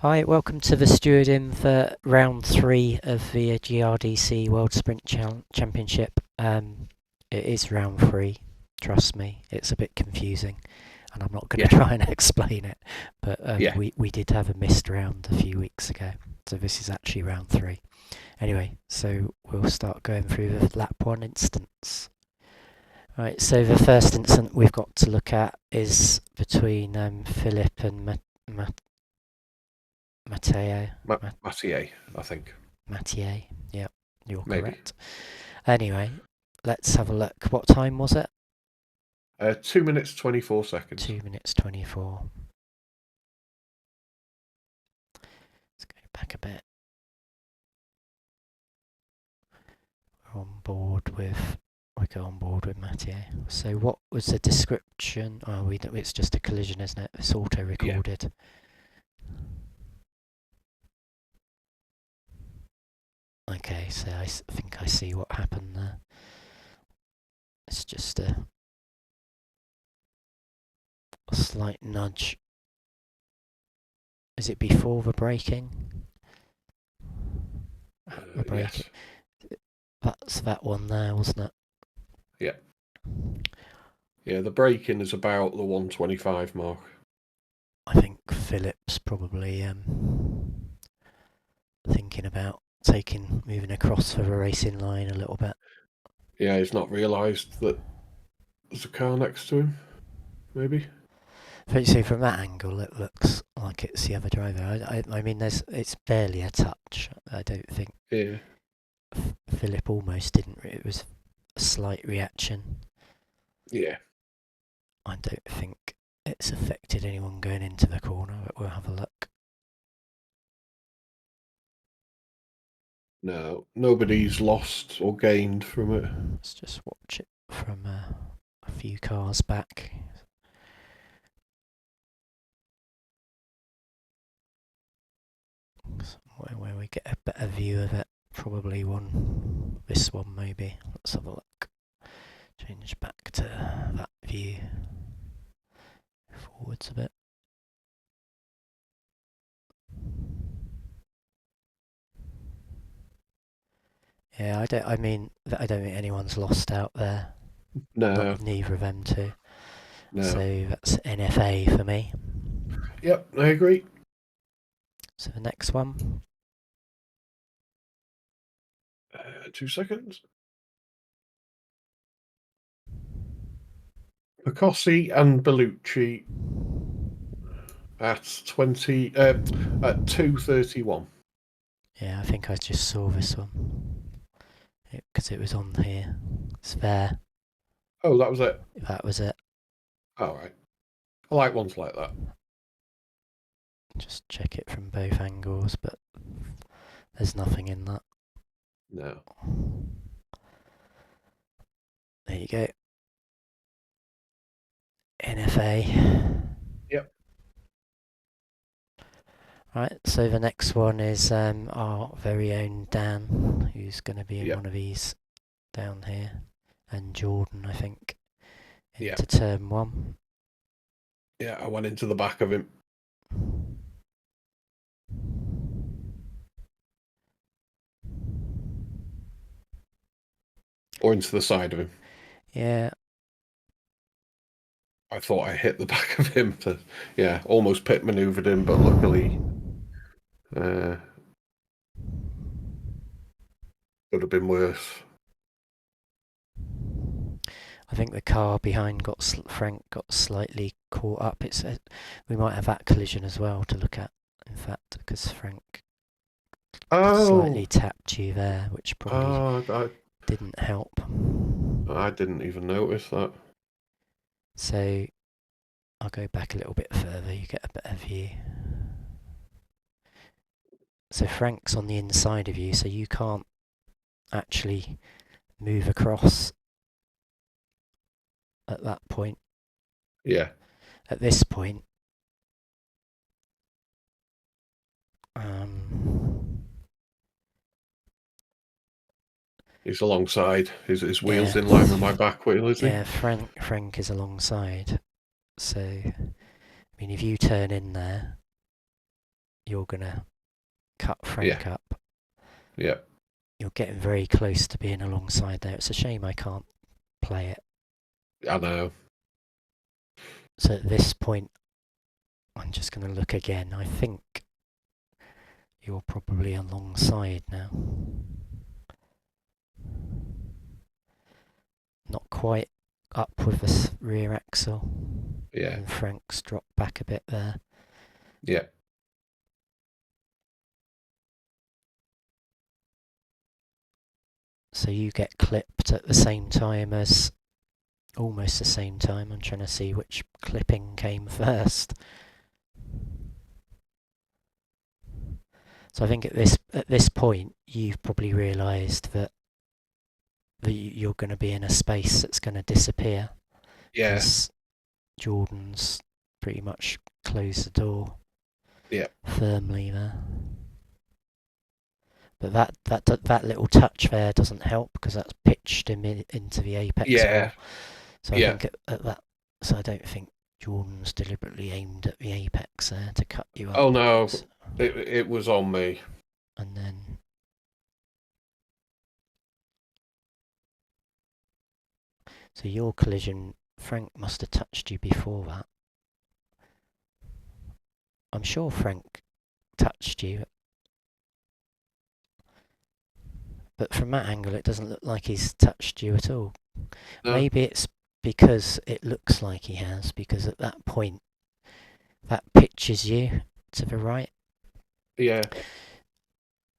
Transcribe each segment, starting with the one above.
Hi, welcome to the Stewarding for round 3 of the GRDC World Sprint Championship. It is round 3, trust me, it's a bit confusing and I'm not going to Yeah, try and explain it, but yeah. we did have a missed round a few weeks ago, so this is actually round 3. Anyway, so we'll start going through the lap 1 instance. Right, so the first incident we've got to look at is between Philip and Matteo. Mathieu, I think. Mathieu. Yep, you're Maybe. correct. Anyway, let's have a look. What time was it? 2 minutes, 24 seconds. 2 minutes 24. Let's go back a bit. We go on board with Mathieu. So what was the description? Oh, it's just a collision, isn't it? It's auto Yeah. recorded. Okay, so I think I see what happened there. It's just a slight nudge. Is it before the braking? The Yes. braking. That's that one there, wasn't it? Yeah. Yeah, the braking is about the 125 mark. I think Philip's probably thinking about moving across for the racing line a little bit. Yeah, he's not realised that there's a car next to him, maybe. So from that angle, it looks like it's the other driver. I mean, it's barely a touch. I don't think Yeah. Philip almost didn't. It was a slight reaction. Yeah. I don't think it's affected anyone going into the corner, but we'll have a look. No, nobody's lost or gained from it. Let's just watch it from a few cars back. Somewhere where we get a better view of it. Probably this one maybe. Let's have a look. Change back to that view. Forwards a bit. Yeah, I don't think anyone's lost out there. No, Not neither of them two. no. So that's NFA for me. Yep, I agree. So the next one. 2 seconds. Picossi and Bellucci at 2:31. Yeah, I think I just saw this one. Because it was on here. It's there. Oh, that was it. That was it. All right. I like ones like that. Just check it from both angles, but there's nothing in that. No. There you go. NFA. Yep. Right, so the next one is our very own Dan, who's going to be in Yep. one of these down here, and Jordan, I think, Yeah. into turn 1. Yeah, I went into the back of him. Or into the side of him. Yeah. I thought I hit the back of him. Almost pit manoeuvred him, but luckily could have been worse. I think the car behind Frank got slightly caught up. We might have that collision as well to look at, in fact, because Frank slightly Oh, tapped you there, which probably I didn't help. I didn't even notice that. So I'll go back a little bit further, you get a better view. So Frank's on the inside of you, so you can't actually move across at that point. Yeah, At this point, um, he's alongside. His wheel's yeah, in line with my back wheel, is he? yeah, Frank is alongside. So, I mean, if you turn in there, you're going to cut Yeah. Frank up. Yeah. You're getting very close to being alongside there. It's a shame I can't play it. I know. So at this point, I'm just going to look again. I think you're probably alongside now. Not quite up with the rear axle. Yeah. And Frank's dropped back a bit there. Yeah. So you get clipped at the same time as, almost the same time. I'm trying to see which clipping came first. So I think at this point you've probably realised that you're going to be in a space that's going to disappear Yeah. because Jordan's pretty much closed the door Yeah. firmly there. But that little touch there doesn't help because that's pitched him into the apex Yeah. more. So I Yeah. think at that. So I don't think Jordan's deliberately aimed at the apex there to cut you up. Oh no, it was on me. And then so your collision, Frank must have touched you before that. I'm sure Frank touched you, but from that angle it doesn't look like he's touched you at all. No. Maybe it's because it looks like he has, because at that point that pitches you to the right. Yeah.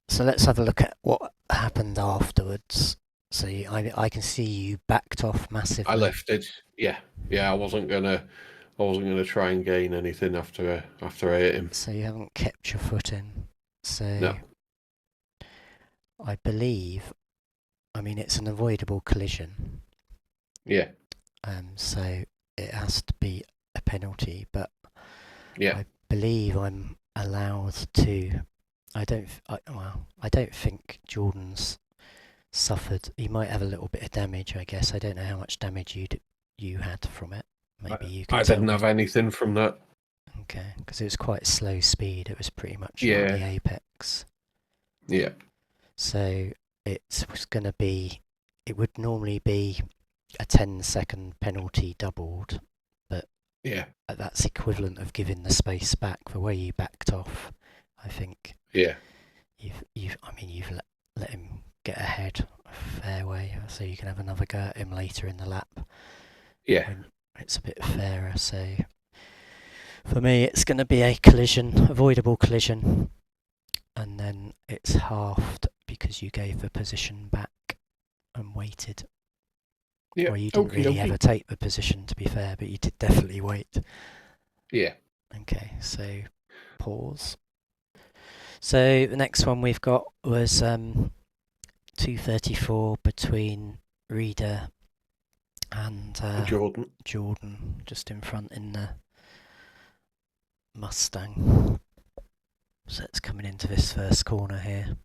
So let's have a look at what happened afterwards. So I can see you backed off massively. I lifted. Yeah. Yeah. I wasn't gonna try and gain anything after I hit him. So you haven't kept your foot in. So No. I believe, I mean, it's an avoidable collision. Yeah. So it has to be a penalty, but Yeah. I believe I'm allowed to. I don't think Jordan's suffered. He might have a little bit of damage, I guess. I don't know how much damage you had from it. Maybe you can I tell didn't me. have anything from that. Okay, because it was quite slow speed. It was pretty much like the Yeah. apex. Yeah. So it was going to be. It would normally be a 10-second penalty doubled, but Yeah. that's equivalent of giving the space back. The way you backed off, I think Yeah. you've let him get ahead a fair way, so you can have another go at him later in the lap Yeah. when it's a bit fairer. So for me, it's going to be a collision, avoidable collision, and then it's halved because you gave the position back and waited. Yeah. Well, you didn't Okie really dokie. ever take the position, to be fair, but you did definitely wait. Yeah. Okay, so pause. So the next one we've got was 234 between Reader and Jordan. Jordan, just in front in the Mustang. So it's coming into this first corner here.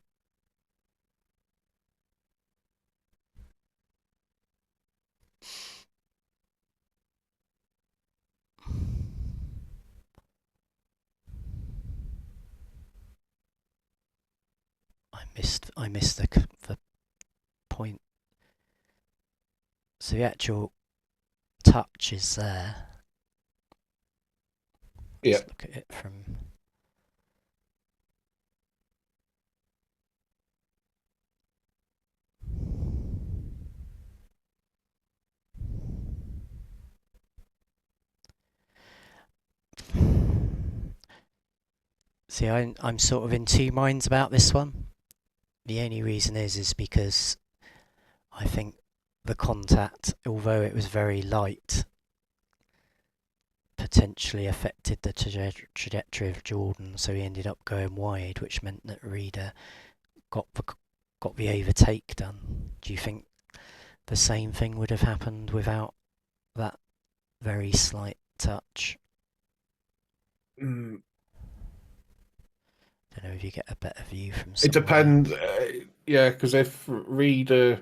I missed the point. So the actual touch is there. Yeah. Let's look at it from. See, I'm sort of in two minds about this one. The only reason is because I think the contact, although it was very light, potentially affected the trajectory of Jordan, so he ended up going wide, which meant that Reader got the overtake done. Do you think the same thing would have happened without that very slight touch? Mm. Don't know if you get a better view from It somewhere. depends. Yeah, because if Reader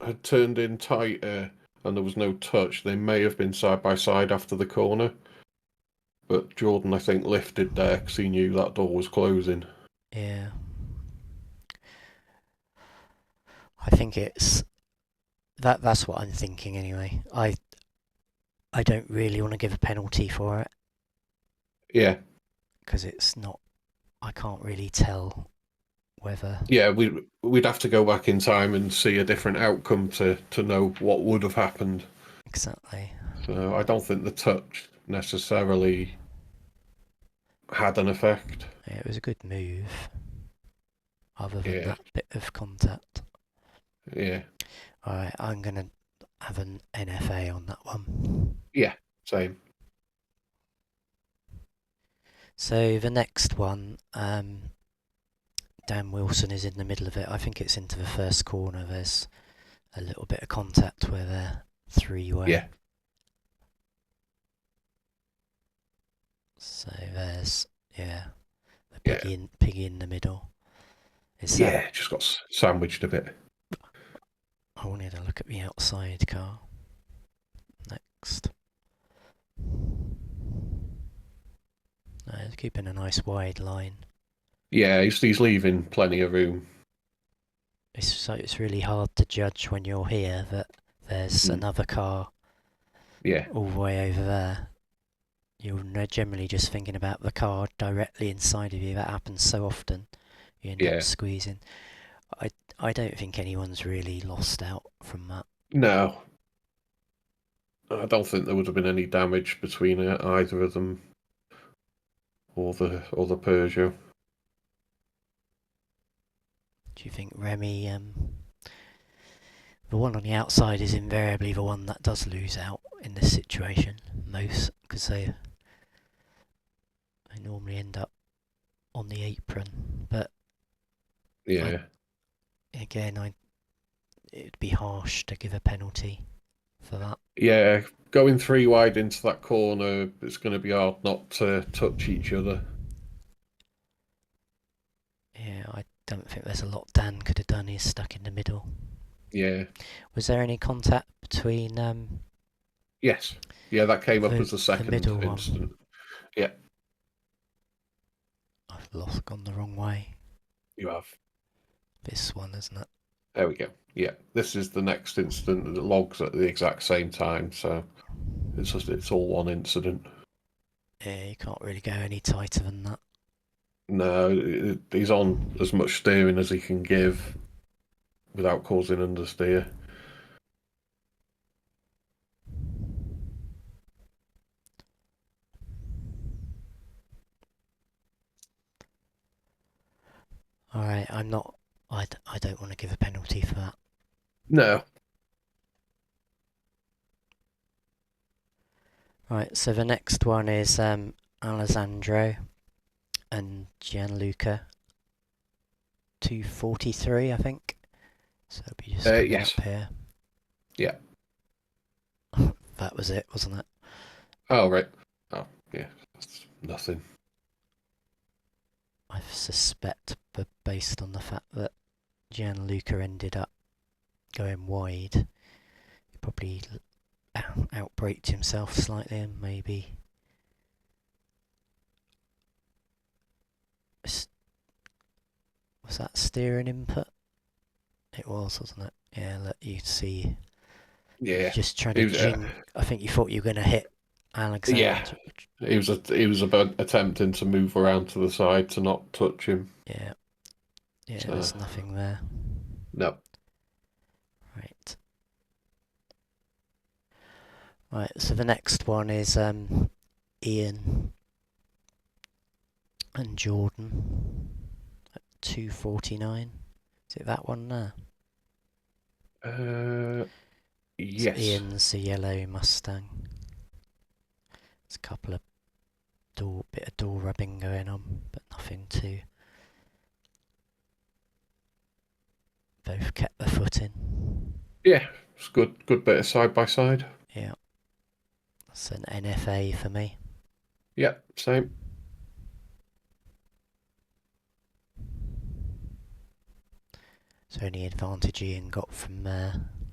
had turned in tighter and there was no touch, they may have been side by side after the corner. but Jordan, I think, lifted there because he knew that door was closing. Yeah. I think it's that's what I'm thinking anyway. I don't really want to give a penalty for it Yeah, because it's not. I can't really tell whether yeah, we'd have to go back in time and see a different outcome to know what would have happened. exactly. So I don't think the touch necessarily had an effect. Yeah, it was a good move, other than Yeah, that bit of contact. yeah, Alright, I'm gonna have an NFA on that one. yeah, same. So the next one, Dan Wilson is in the middle of it. I think it's into the first corner. There's a little bit of contact where they're three-way. Yeah, So there's, yeah, the yeah, piggy in the middle. Is that? yeah. Just got sandwiched a bit. I wanted to look at the outside car next. No, it's keeping a nice wide line. Yeah, he's leaving plenty of room. It's really hard to judge when you're here that there's Mm. another car Yeah, all the way over there. You're generally just thinking about the car directly inside of you. That happens so often. You end up yeah. squeezing. I I don't think anyone's really lost out from that. No, I don't think there would have been any damage between either of them or the Peugeot. Do you think Remy, the one on the outside is invariably the one that does lose out in this situation most because they normally end up on the apron. But I Yeah, again I it'd be harsh to give a penalty for that. yeah. Going three wide into that corner, it's going to be hard not to touch each other. Yeah, I don't think there's a lot Dan could have done. He's stuck in the middle. Yeah. Was there any contact between Yes. Yeah, that came up as the the second middle incident. one? Yeah, I've lost gone the wrong way. you have. This one, isn't it? There we go. Yeah, this is the next incident that logs at the exact same time, so it's all one incident. Yeah, you can't really go any tighter than that. No, he's on as much steering as he can give without causing understeer. Alright, I'm not. I don't want to give a penalty for that. No. Right, so the next one is Alessandro and Gianluca. 243, I think. So it'll be just coming Yes. up here. Yeah. That was it, wasn't it? Oh, right. Oh, yeah. That's nothing. I suspect, but based on the fact that Gianluca ended up going wide, he probably outbraked himself slightly and maybe. Was that steering input? It was, wasn't it? Yeah, let you see. Yeah. Just trying He to was, I think you thought you were going to hit yeah. Alexander. He was about attempting to move around to the side to not touch him. Yeah, yeah, So, there's nothing there. no. Right. Right, so the next one is Ian and Jordan at 249. Is it that one there? So Yes. Ian's a yellow Mustang. There's a couple of bit of door rubbing going on, but nothing too. Both kept their foot in. Yeah, it's good bit of side by side. Yeah, that's an NFA for me. Yeah, same. So only advantage Ian got from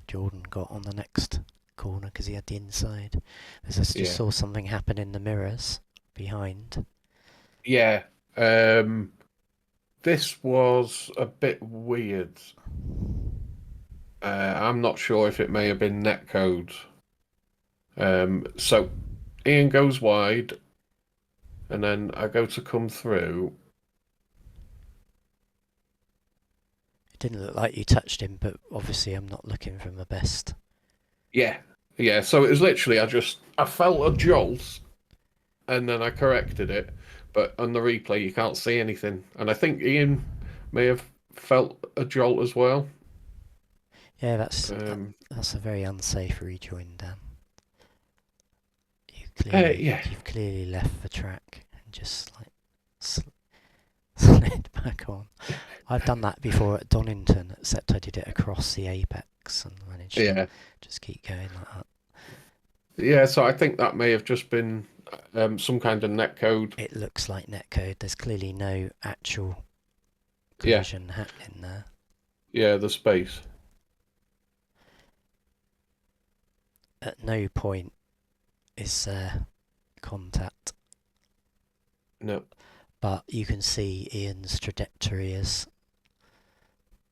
Jordan got on the next corner because he had the inside. As I just Yeah. saw something happen in the mirrors. behind. Yeah. Um, this was a bit weird. I'm not sure if it may have been netcode. So Ian goes wide, and then I go to come through. It didn't look like you touched him, but obviously I'm not looking from the best. Yeah, yeah. So it was literally I felt a jolt, and then I corrected it. But on the replay, you can't see anything, and I think Ian may have felt a jolt as well. Yeah, Um, that's a very unsafe rejoin, Dan. yeah, You've clearly left the track and just like slid back on. I've done that before at Donington, except I did it across the apex and managed to yeah, just keep going like that. yeah. So I think that may have just been some kind of netcode. It looks like netcode. There's clearly no actual Yeah, collision happening there. yeah. The space. At no point is there contact, No. but you can see Ian's trajectory has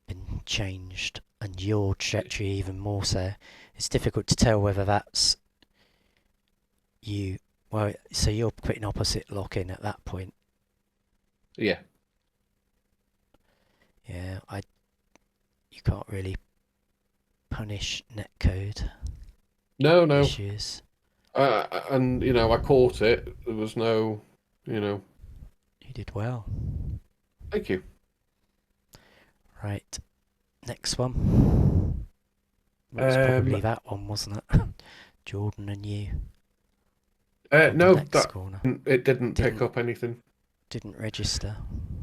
been changed, and your trajectory even more so. It's difficult to tell whether that's you. Well, so you're putting opposite lock in at that point. Yeah. Yeah, you can't really punish netcode No, no. issues. And I caught it. There was no, you know. You did well. Thank you. Right, next one. It was Um, probably that one, wasn't it? Jordan and you on the no, next that corner. it didn't pick Didn't up anything. didn't register.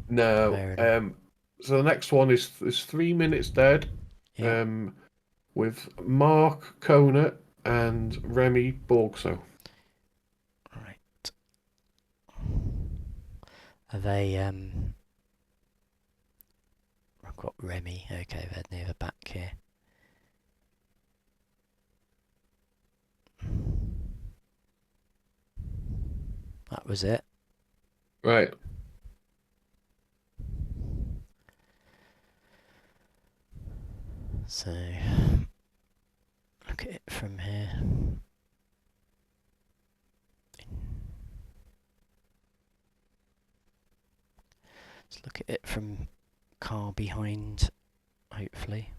No. Fair enough. So the next one is 3 minutes dead. Yeah. Um, with Mark Kona and Remy Borgso. Right. Are they I've got Remy. Okay, they're near the back here. That was it. Right. So look at it from here. Let's look at it from car behind, hopefully.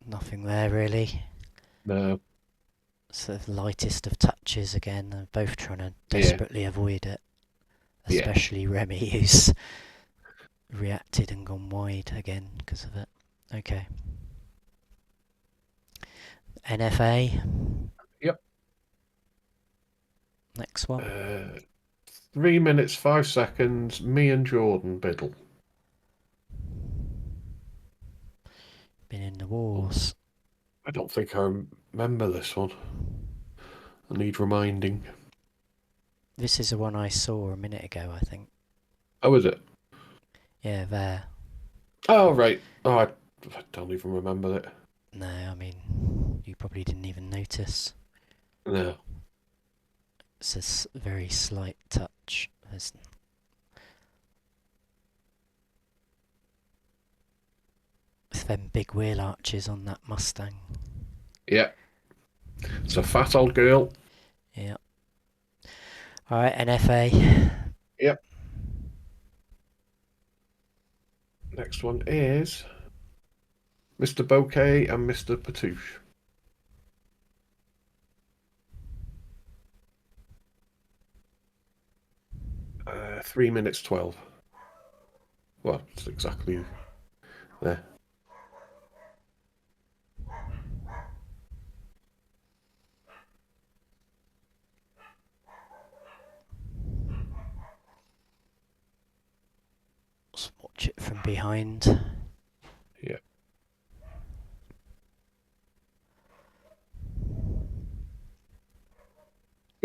Nothing there really. No. It's the lightest of touches again. They're both trying to Yeah. desperately avoid it. Yeah. Especially Remy, who's reacted and gone wide again because of it. Okay. NFA. Yep. Next one. 3 minutes 5 seconds. Me and Jordan Biddle. Been in the wars. I don't think I remember this one. I need reminding. This is the one I saw a minute ago, I think. Oh, is it? Yeah, there. Oh, right. Oh, I don't even remember it. No, I mean, you probably didn't even notice. No. It's a very slight touch. There's them big wheel arches on that Mustang. Yeah. It's a fat old girl. Yeah. Alright, NFA. Yep. Next one is Mr. Bouquet and Mr. Patouche. 3 minutes 12. Well, it's exactly there. Let's watch it from behind. Yeah.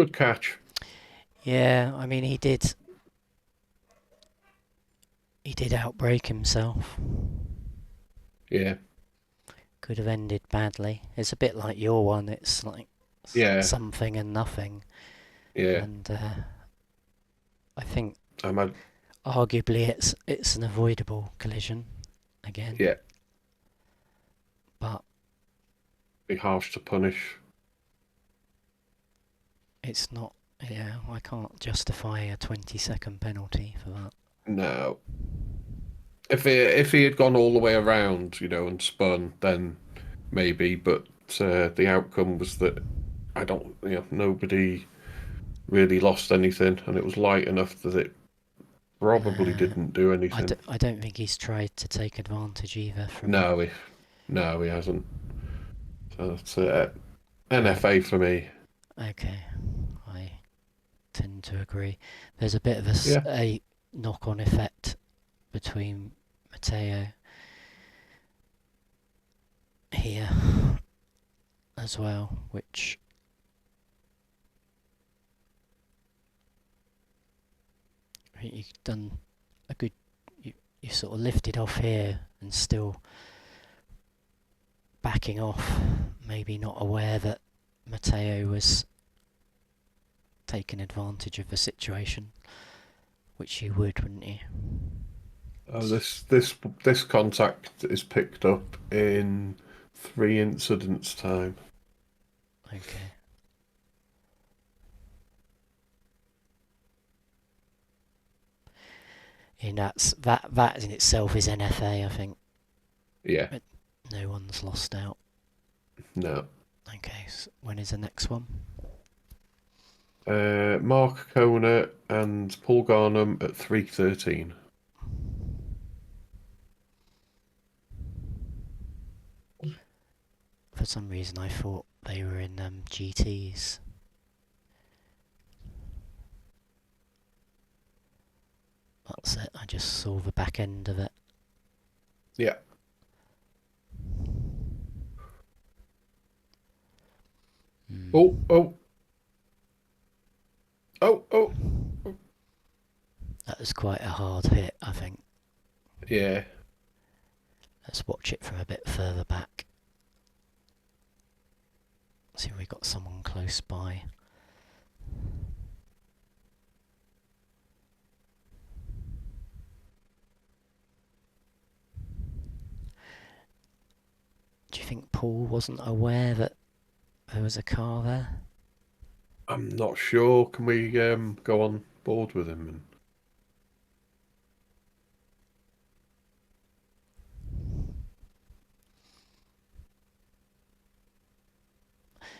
Good catch. Yeah, I mean he did outbrake himself. Yeah, Could have ended badly. It's a bit like your one. It's like yeah, something and nothing, yeah. and I think I'm a, arguably it's an avoidable collision again, yeah, but be harsh to punish. it's not. Yeah, I can't justify a 20-second penalty for that. No. If he had gone all the way around, and spun, then maybe. But the outcome was that I don't, nobody really lost anything, and it was light enough that it probably Uh, didn't do anything. I don't think he's tried to take advantage either from. No, no, he hasn't. So it's Right, NFA for me. okay, I tend to agree. There's a bit of Yeah. a knock-on effect between Matteo here as well, which you've done a good. You sort of lifted off here and still backing off, maybe not aware that Matteo was taking advantage of the situation, which you would, wouldn't you? This contact is picked up in 3 incidents time. Okay. And that in itself is NFA, I think. Yeah. But no one's lost out. No. Okay, so when is the next one? Mark Kona and Paul Garnham at 3:13. For some reason, I thought they were in GTs. That's it. I just saw the back end of it. Yeah. Oh, Mm. oh, oh, oh. That was quite a hard hit, I think. Yeah. Let's watch it from a bit further back. See if we got someone close by. Do you think Paul wasn't aware that there was a car there? I'm not sure. Can we go on board with him?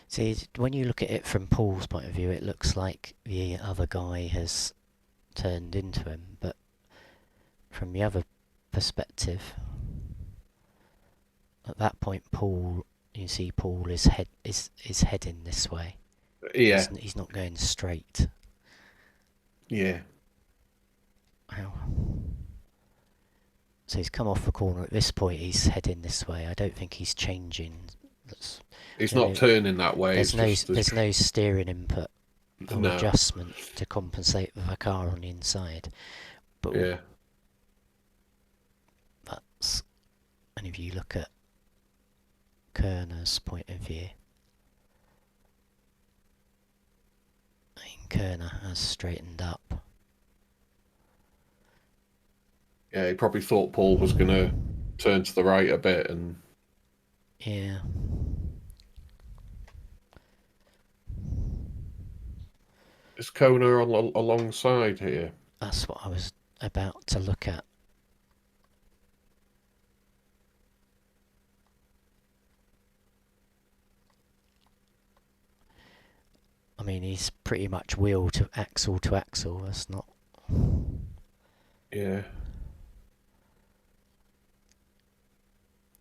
See, when you look at it from Paul's point of view, it looks like the other guy has turned into him, but from the other perspective, at that point, Paul, you see, Paul is heading this way. Yeah. He's not going straight. Yeah. Ow. So he's come off the corner. At this point, he's heading this way. I don't think he's changing. That's, He's I don't not know. turning that way. It's just There's no steering input or no. adjustment to compensate for the car on the inside. But Yeah. that's, and if you look at Kerner's point of view, I mean, Kerner has straightened up. Yeah. He probably thought Paul was gonna turn to the right a bit, and Yeah. is Kona alongside here? That's what I was about to look at. I mean, he's pretty much wheel to axle to axle. That's not. Yeah.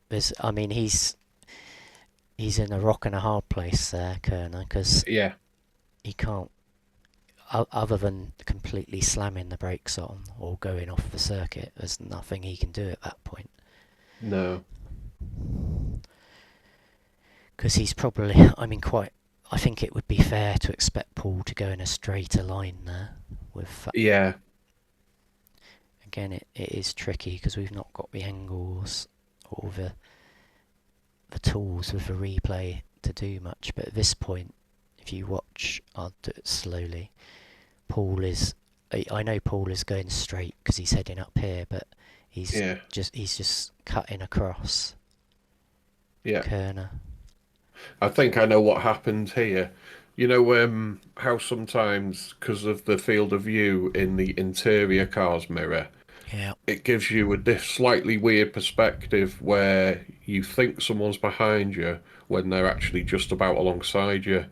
There's. I mean, he's in a rock and a hard place there, Kerner, because Yeah. he can't. Other than completely slamming the brakes on or going off the circuit, there's nothing he can do at that point. No. Because he's probably. I mean, quite I think it would be fair to expect Paul to go in a straighter line there. With Yeah, again, it is tricky because we've not got the angles or the tools with the replay to do much. But at this point, if you watch, I'll do it slowly. Paul is. I know Paul is going straight because he's heading up here, but he's yeah, just cutting across yeah. Kerner. I think I know what happened here. You know, how sometimes, because of the field of view in the interior car's mirror, Yeah, it gives you a slightly weird perspective where you think someone's behind you when they're actually just about alongside you.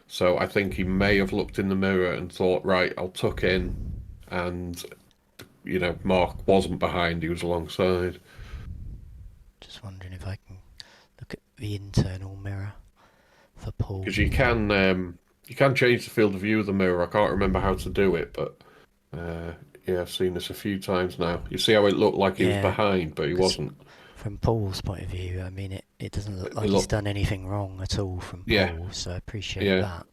So I think he may have looked in the mirror and thought, right, I'll tuck in, and Mark wasn't behind; he was alongside. just wondering if I can look at the internal mirror for Paul. Because you can change the field of view of the mirror. I can't remember how to do it, but yeah, I've seen this a few times now. You see how it looked like he was Yeah, behind, but he because wasn't. from Paul's point of view, I mean, it doesn't look It like he's looked, done anything wrong at all from yeah, Paul, so I appreciate yeah. that.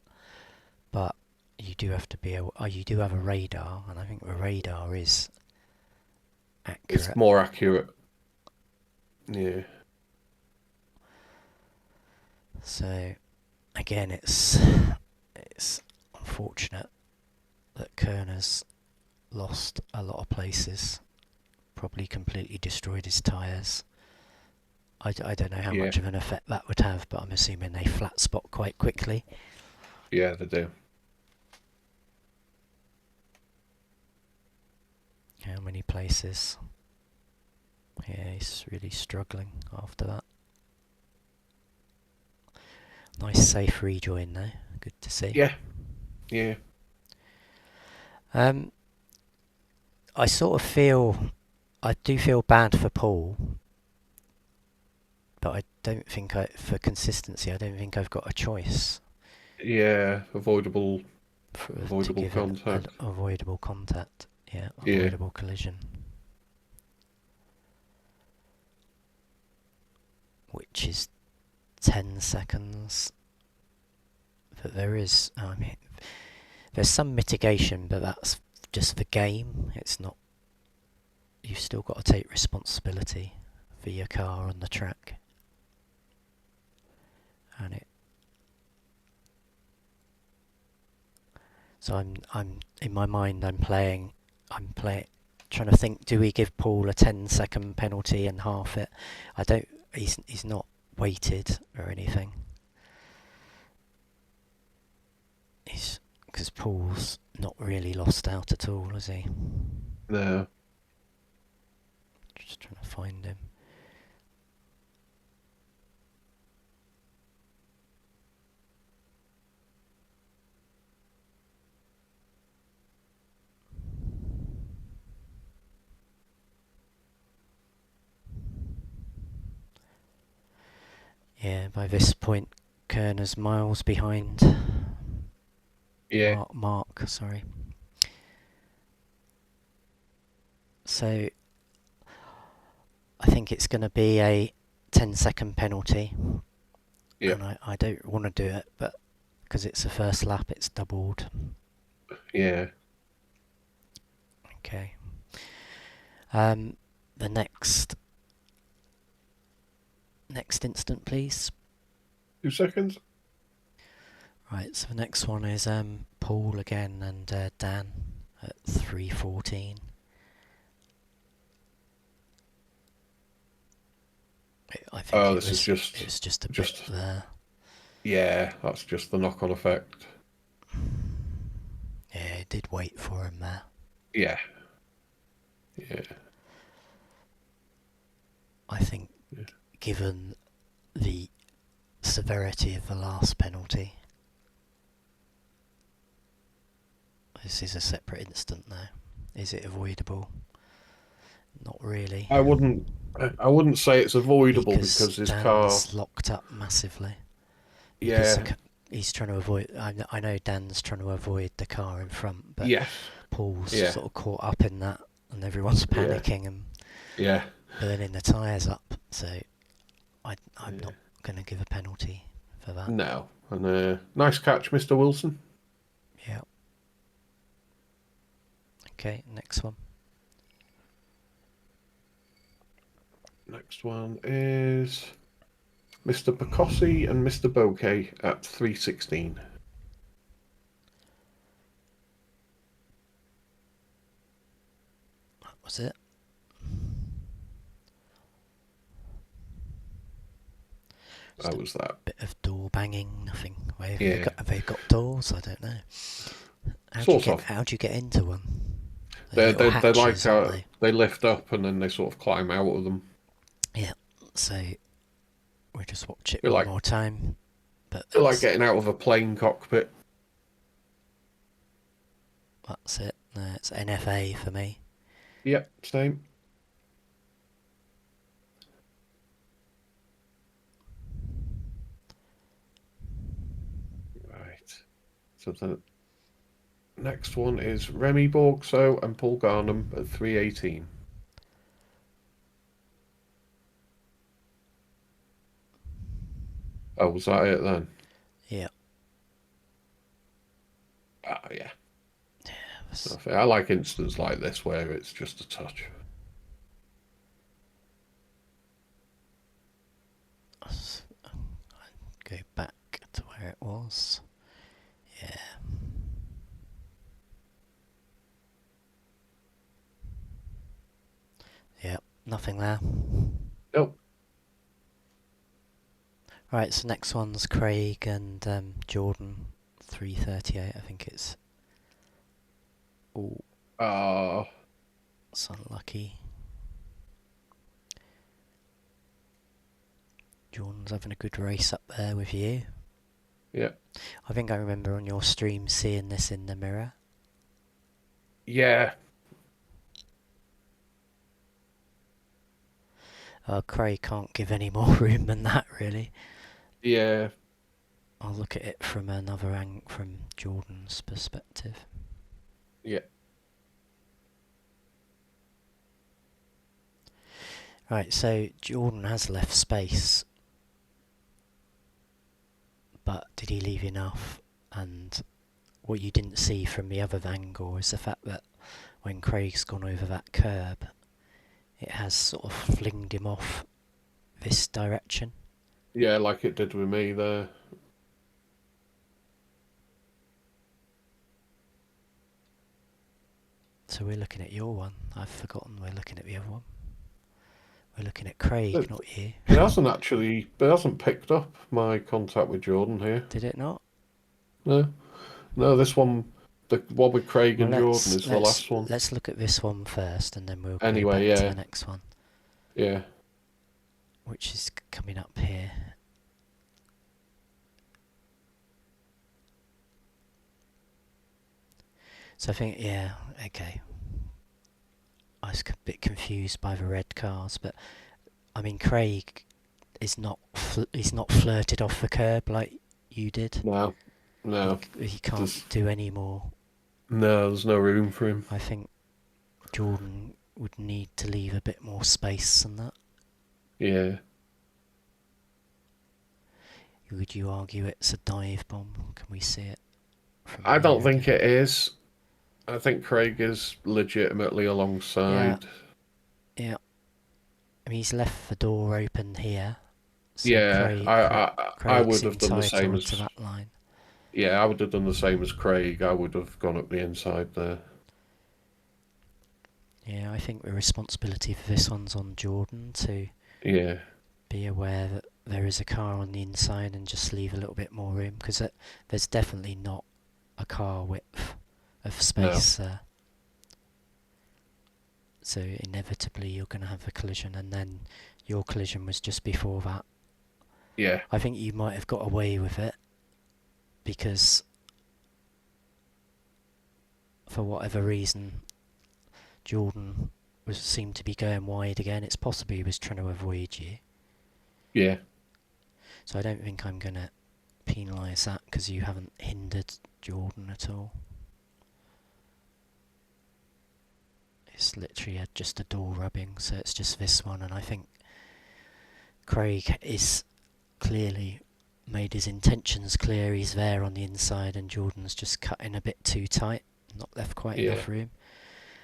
But you do have to be, you do have a radar, and I think the radar is It's accurate. more accurate. Yeah, So again, it's unfortunate that Kerner's lost a lot of places, probably completely destroyed his tyres. I don't know how yeah, much of an effect that would have, but I'm assuming they flat spot quite quickly. yeah. They do. How many places? Yeah, he's really struggling after that. Nice safe rejoin though. Good to see. Yeah, yeah, Um, I sort of feel, I do feel bad for Paul, but I don't think for consistency, I don't think I've got a choice yeah. to Avoidable give an contact. avoidable contact. Yeah, Yeah, avoidable collision, which is 10 seconds. But there is, I mean, there's some mitigation, but that's just the game. It's not. You've still got to take responsibility for your car on the track, and it. So I'm in my mind. I'm playing, trying to think. Do we give Paul a 10-second penalty and half it? I don't. He's not weighted or anything. He's because Paul's not really lost out at all, is he? no. Just trying to find him. Yeah, by this point, Kerner's miles behind. Yeah, Mark, sorry. So I think it's going to be a 10-second penalty, yeah, and I don't want to do it, but because it's the first lap, it's doubled. yeah. Okay. The next instant, please. 2 seconds. Right. So the next one is Paul again and Dan at 3:14. I think Oh, it this is was just a bit just, there. yeah. That's just the knock-on effect. Yeah, it did wait for him there. Yeah, yeah, I think, yeah. given the severity of the last penalty, this is a separate instant now. Is it avoidable? Not really, I wouldn't. I wouldn't say it's avoidable because because his car. Dan's locked up massively. Because Yeah, he's trying to avoid. I know Dan's trying to avoid the car in front, but yes, Paul's yeah, sort of caught up in that, and everyone's yeah, panicking and yeah, burning the tyres up. So I'm yeah. not going to give a penalty for that. No, And nice catch, Mr. Wilson. Yeah. Okay, next one. Next one is Mr. Picossi and Mr. Bouquet at 316. That was it. Just That a was that. bit of door banging, nothing. Yeah, Have they got doors? I don't know. sort of. How do you get into one? They're They're, little they're, they're like, hatches, aren't they? they lift up and then they sort of climb out of them. Yeah. So we'll just watch it You're one like, more time. But you're like getting out of a plane cockpit. that's it. It's NFA for me. Yep, same. Right. So the next one is Remy Borgso and Paul Garnham at 318. Oh, was that it then? Yeah. Ah, yeah. Was, I like instants like this where it's just a touch. go back to where it was. Yeah. Yep. Nothing there. Nope. Right. So next one's Craig and Jordan. 338. I think it's. Oh, Ah, it's unlucky. Jordan's having a good race up there with you. yeah. I think I remember on your stream seeing this in the mirror. Yeah. Craig can't give any more room than that, really. Yeah. I'll look at it from another angle, from Jordan's perspective. Yeah. Right, so Jordan has left space, but did he leave enough? And what you didn't see from the other angle is the fact that when Craig's gone over that curb, it has sort of flinged him off this direction. Yeah, like it did with me there. So we're looking at your one. I've forgotten we're looking at the other one. We're looking at Craig, It, not you. it hasn't picked up my contact with Jordan here. Did it not? No. No, this one, the one with Craig Well, and Jordan is the last one. let's look at this one first, and then we'll go Anyway, back to yeah. the next one, Yeah. which is coming up here. So I think, yeah, okay. I was a bit confused by the red cars, but I mean, Craig is not he's not flirted off the curb like you did. No. No. He can't There's do any more. no, there's no room for him. I think Jordan would need to leave a bit more space than that. Yeah. Would you argue it's a dive bomb? Can we see it from I don't here think again? it is. I think Craig is legitimately Yeah, alongside. yeah. I mean, he's left the door open here, so Yeah, I Craig's would have done the same entitled to as that line. yeah, I would have done the same as Craig. I would have gone up the inside there. Yeah, I think the responsibility for this one's on Jordan to Yeah, be aware that there is a car on the inside and just leave a little bit more room, because there's definitely not a car width of no, space there. So inevitably you're going to have a collision, and then your collision was just before that. yeah, I think you might have got away with it because for whatever reason Jordan seemed to be going wide again. It's possible he was trying to avoid you. yeah, So I don't think I'm going to penalise that because you haven't hindered Jordan at all. It's literally just a door rubbing, so it's just this one, and I think Craig is clearly made his intentions clear. He's there on the inside, and Jordan's just cut in a bit too tight, not left quite Yeah. enough room.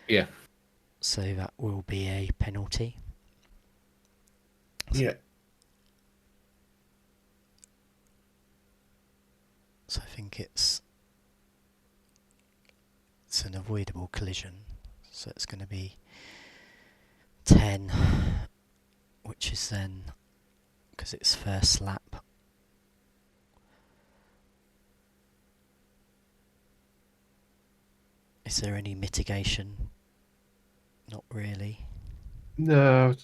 Yeah. So that will be a penalty. Yeah. So I think it's an avoidable collision. So it's going to be 10, which is then, because it's first lap. Is there any mitigation? Not really. No.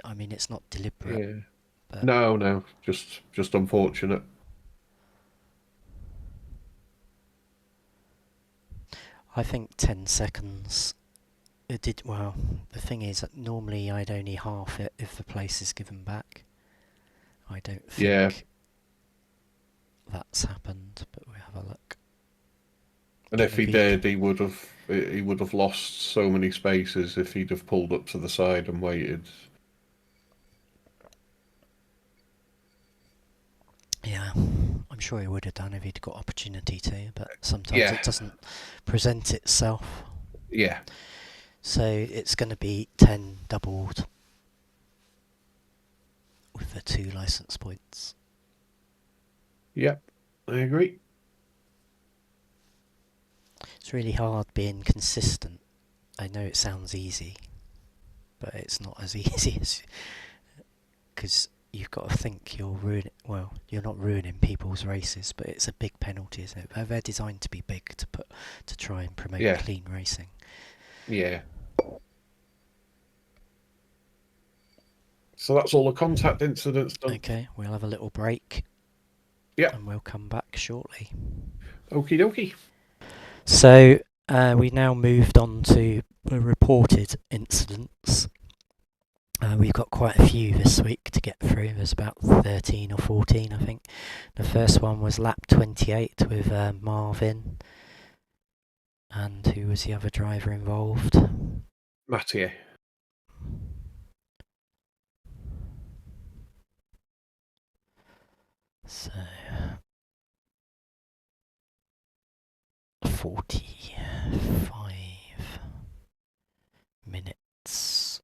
I mean, it's not deliberate, Yeah. but No, no. Just unfortunate. I think 10 seconds. It did well. The thing is that normally I'd only half it if the place is given back. I don't Yeah. think that's happened, but we'll have a look. And if he Maybe. did, he would have lost so many spaces if he'd have pulled up to the side and waited. Yeah, I'm sure he would have done if he'd got opportunity to, but sometimes Yeah. it doesn't present itself. Yeah. So it's going to be 10 doubled with the 2 license points. Yep. I agree. It's really hard being consistent. I know it sounds easy, but it's not as easy as, because you've got to think you're ruining. Well, you're not ruining people's races, but it's a big penalty, isn't it? They're designed to be big to try and promote Yeah. clean racing. Yeah. So that's all the contact incidents done. Okay, we'll have a little break, Yep. and we'll come back shortly. Okie dokie. So we now moved on to the reported incidents. We've got quite a few this week to get through. There's about 13 or 14, I think. The first one was lap 28 with Marvin. And who was the other driver involved? Mattia. So 45 minutes.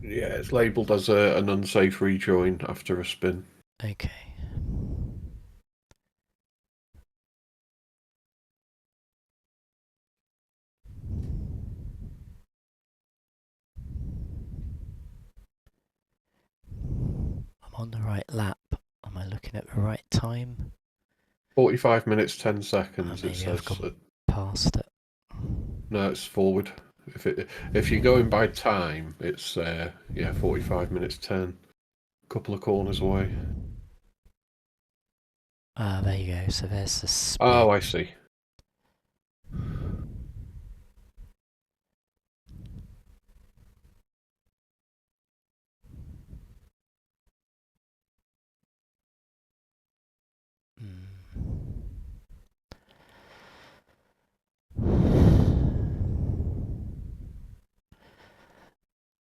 Yeah, it's labelled as an unsafe rejoin after a spin. Okay. I'm on the right lap. Am I looking at the right time? 45 minutes, 10 seconds, it Maybe I've says. gone past it. No, it's forward. If you're going by time, it's 45 minutes, 10. Couple of corners away. Ah, there you go. So there's the spin. Oh, I see.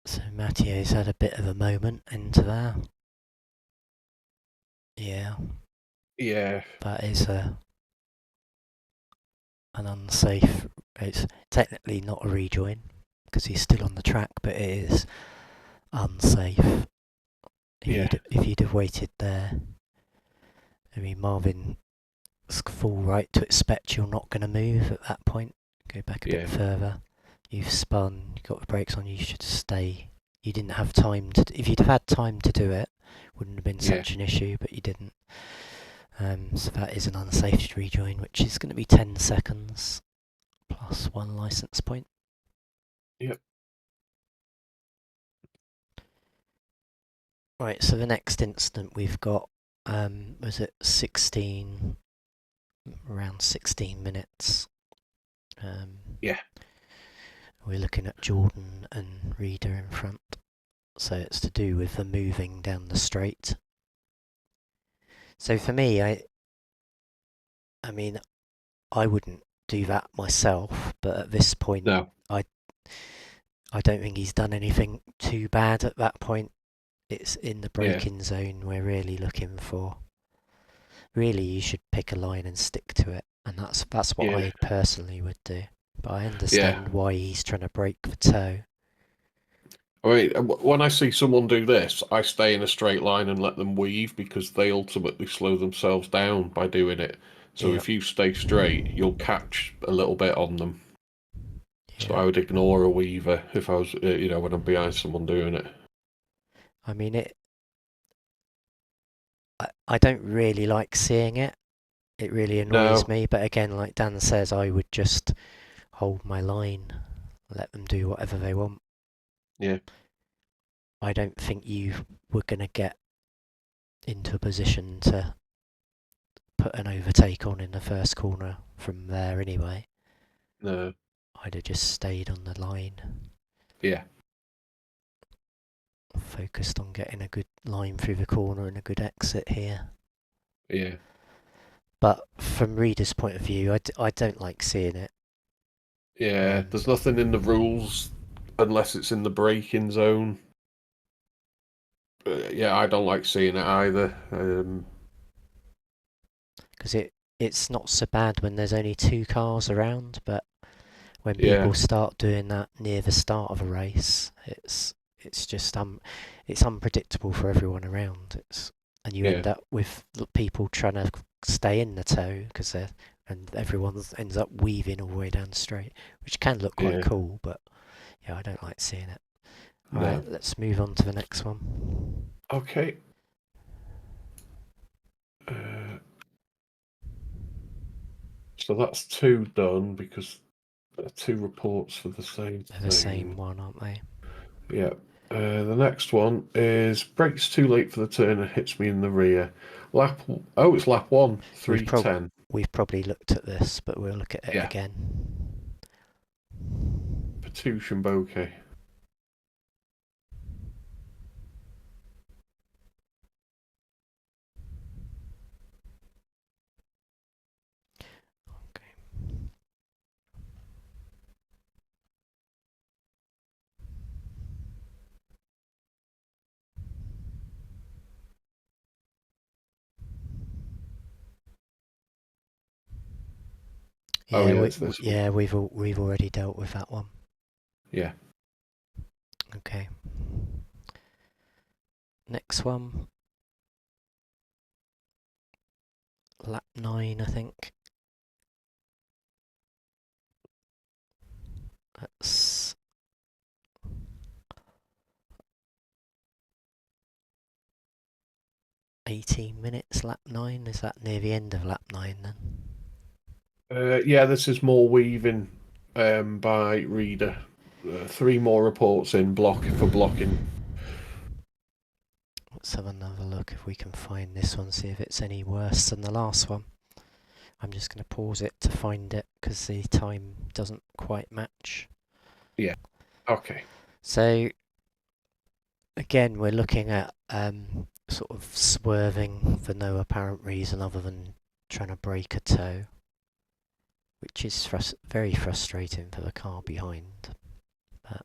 So Matthieu's had a bit of a moment into there. Yeah, Yeah. that is an unsafe. It's technically not a rejoin because he's still on the track, but it is unsafe. If you'd have waited there, I mean Marvin's full right to expect you're not going to move at that point. Go back a bit further. You've spun. You've got the brakes on. You should stay. You didn't have time to. If you'd have had time to do it, wouldn't have been such an issue, but you didn't. So that is an unsafe rejoin, which is going to be 10 seconds plus 1 license point. Yep. Right, so the next incident we've got was it 16, around 16 minutes. We're looking at Jordan and Reader in front. So it's to do with the moving down the straight. So for me, I mean, I wouldn't do that myself, but at this point, No. I I don't think he's done anything too bad at that point. It's in the Yeah. braking zone we're really looking for. Really, you should pick a line and stick to it, and that's what Yeah. I personally would do. But I Yeah. understand why he's trying to break the toe. I mean, when I see someone do this, I stay in a straight line and let them weave because they ultimately slow themselves down by doing it. So Yeah, if you stay straight, you'll catch a little bit on them. So yeah. I would ignore a weaver if I was, when I'm behind someone doing it. I mean, I don't really like seeing it. It really annoys No. me. But again, like Dan says, I would just hold my line, let them do whatever they want. Yeah. I don't think you were going to get into a position to put an overtake on in the first corner from there anyway. No. I'd have just stayed on the line, Yeah. focused on getting a good line through the corner and a good exit here. Yeah. But from reader's point of view, I don't like seeing it. Yeah. Um, There's nothing in the rules unless it's in the braking zone. Yeah, I don't like seeing it either. Because it's not so bad when there's only two cars around, but when Yeah. people start doing that near the start of a race, it's just it's unpredictable for everyone around. And you Yeah. end up with people trying to stay in the tow and everyone ends up weaving all the way down straight, which can look quite Yeah. cool, but yeah, I don't like seeing it. All right, No. let's move on to the next one. Okay. Uh, so that's two done because two reports for the same They're the same thing. one, aren't they? Yeah. The next one is brakes too late for the turn and hits me in the rear. Lap. Oh, it's lap one, We've prob 3:10. we've probably looked at this, but we'll look at it Yeah. again. Patouche and bouquet. Okay. Oh Yeah, yeah, it's this one. we've already dealt with that one. Yeah. Okay. Next one, lap 9, I think. That's 18 minutes, lap 9. Is that near the end of lap 9 then? Yeah, this is more weaving by reader. Three more reports in block for blocking. Let's have another look if we can find this one, see if it's any worse than the last one. I'm just going to pause it to find it because the time doesn't quite match. Yeah. Okay. So again, we're looking at sort of swerving for no apparent reason other than trying to break a toe, which is very frustrating for the car behind. But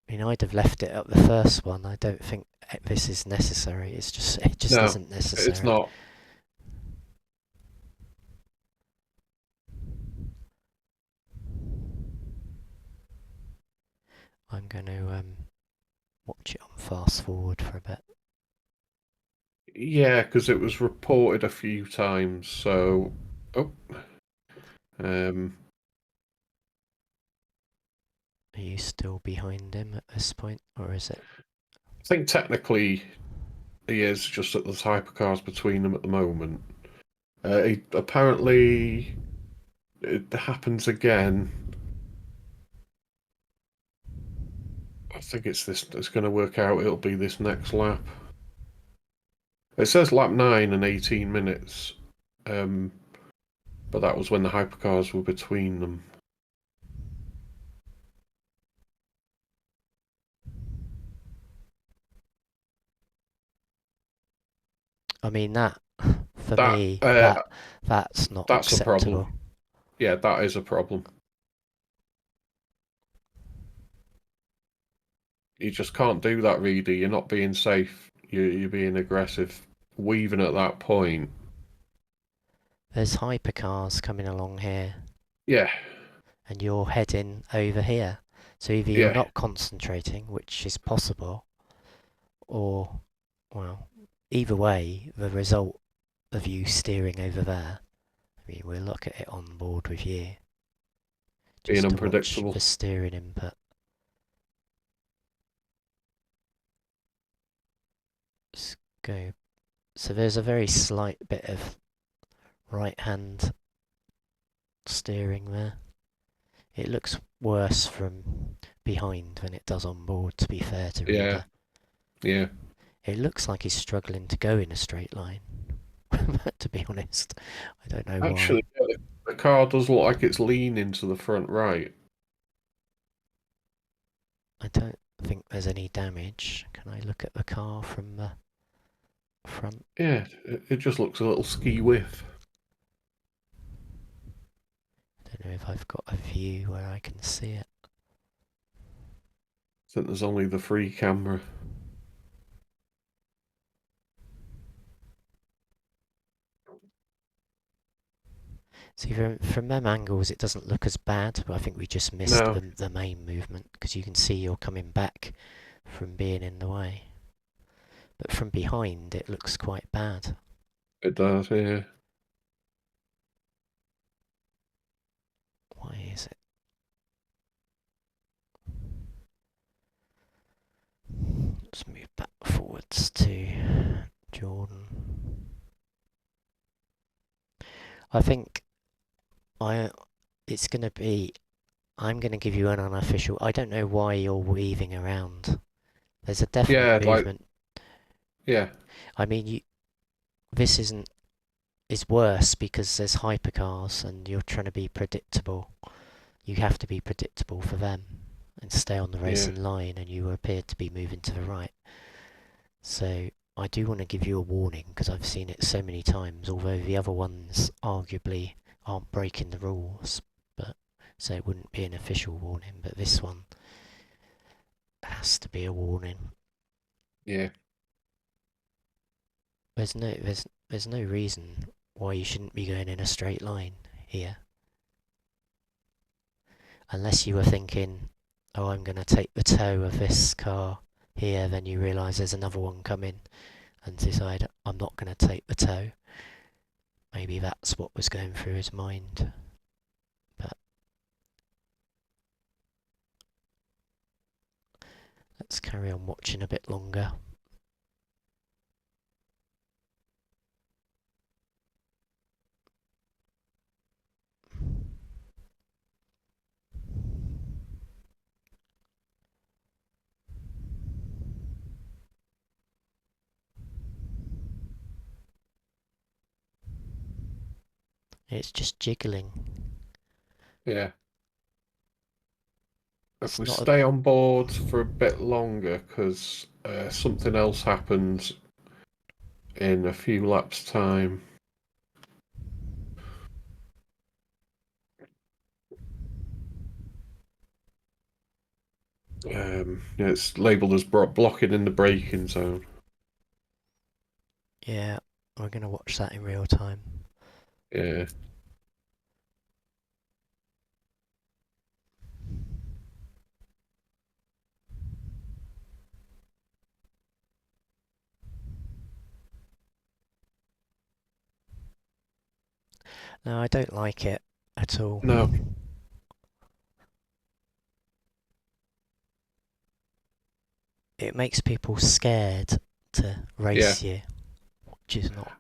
I mean, I'd have left it at the first one. I don't think this is necessary. It just No, isn't it's necessary. not. I'm going to watch it on fast forward for a bit. Yeah, because it was reported a few times. So, oh, um, Are you still behind him at this point, or is it? I think technically he is just that there's hypercars between them at the moment. Apparently, it happens again. I think it's this. It's going to work out. It'll be this next lap. It says lap 9 and 18 minutes, um, but that was when the hypercars were between them. I mean that for That me uh, that's not that's a acceptable. problem. Yeah, that is a problem. You just can't do that, Reader. You're not being safe. You're being aggressive. Weaving at that point. There's hypercars coming along here, Yeah, and you're heading over here. So either you're yeah. not concentrating, which is possible, or, well, either way, the result of you steering over there, I mean, we'll look at it on board with you, Being just to watch unpredictable. the steering input. Let's go. So there's a very slight bit of right hand steering there. It looks worse from behind than it does on board, to be fair to Yeah, Reader. yeah. It looks like he's struggling to go in a straight line, to be honest. I don't know why. Actually, yeah, the car does look like it's leaning to the front right. I don't think there's any damage. Can I look at the car from the front? Yeah, it just looks a little ski whiff. I don't know if I've got a view where I can see it. I think there's only the free camera. See, from them angles, it doesn't look as bad, but I think we just missed No, the main movement because you can see you're coming back from being in the way. But from behind, it looks quite bad. it does, yeah. Why is it? Let's move back forwards to Jordan. I think I it's gonna be. I'm gonna give you an unofficial. I don't know why you're weaving around. There's a definite Yeah, like, movement. yeah, I mean, this isn't is worse because there's hypercars and you're trying to be predictable. You have to be predictable for them and stay on the yeah, racing line, and you appear to be moving to the right. So I do want to give you a warning because I've seen it so many times, although the other ones arguably aren't breaking the rules, but so it wouldn't be an official warning, but this one has to be a warning. yeah, There's no reason why you shouldn't be going in a straight line here. Unless you were thinking, oh, I'm going to take the toe of this car here, then you realise there's another one coming and decide, I'm not going to take the toe. Maybe that's what was going through his mind. But let's carry on watching a bit longer. It's just jiggling. yeah. If It's we not a. stay on board for a bit longer, because something else happens in a few laps' time. Yeah, it's labelled as blocking in the braking zone. Yeah, we're going to watch that in real time. Yeah, No, I don't like it at all. no, It makes people scared to yeah, race you, which is not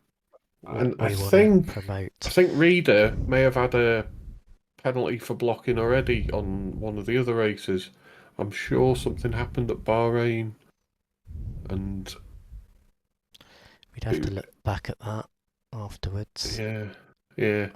what and we want to I promote. think Reader may have had a penalty for blocking already on one of the other races. I'm sure something happened at Bahrain, and We'd have to it, look back at that afterwards. yeah, yeah,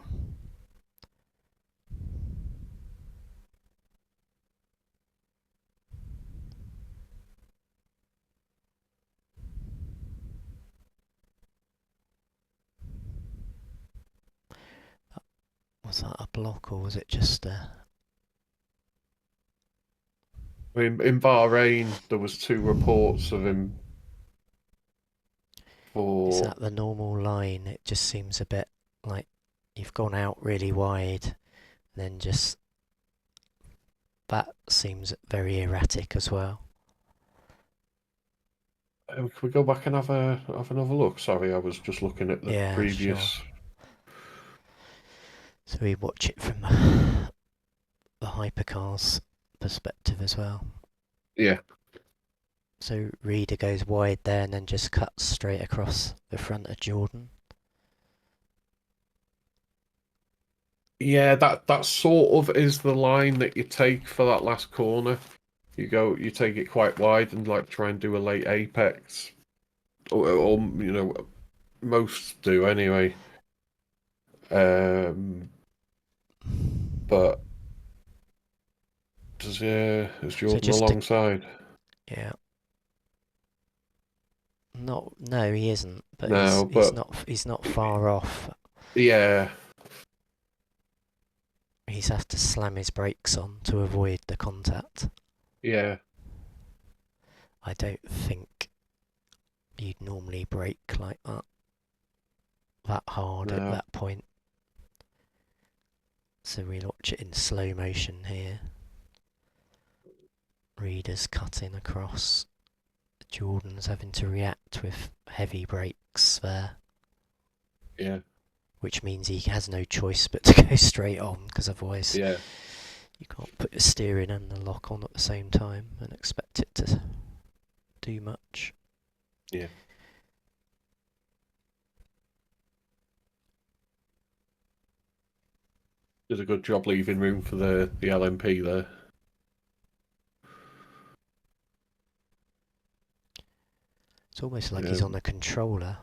Was that a block or was it just a... I mean, in Bahrain, there was 2 reports of him Is for. that the normal line? It just seems a bit like you've gone out really wide, and then just that seems very erratic as well. Can we go back and have another look? Sorry, I was just looking at the Yeah, sure. previous. So we watch it from the hypercar's perspective as well. Yeah, So Reader goes wide there and then just cuts straight across the front of Jordan. yeah. That sort of is the line that you take for that last corner. You take it quite wide and like try and do a late apex, or most do anyway. Um, but is So Jordan just to, alongside? yeah, not no, he isn't, but No, he's but not far off. yeah, He's have to slam his brakes on to avoid the contact. yeah, I don't think you'd normally brake like that hard at no, that point. So we watch it in slow motion here. Reader's cutting across. Jordan's having to react with heavy brakes there, yeah, which means he has no choice but to go straight on, because otherwise yeah. you can't put the steering and the lock on at the same time and expect it to do much. Yeah. Did a good job leaving room for the LMP there. It's almost like he's on Um, a controller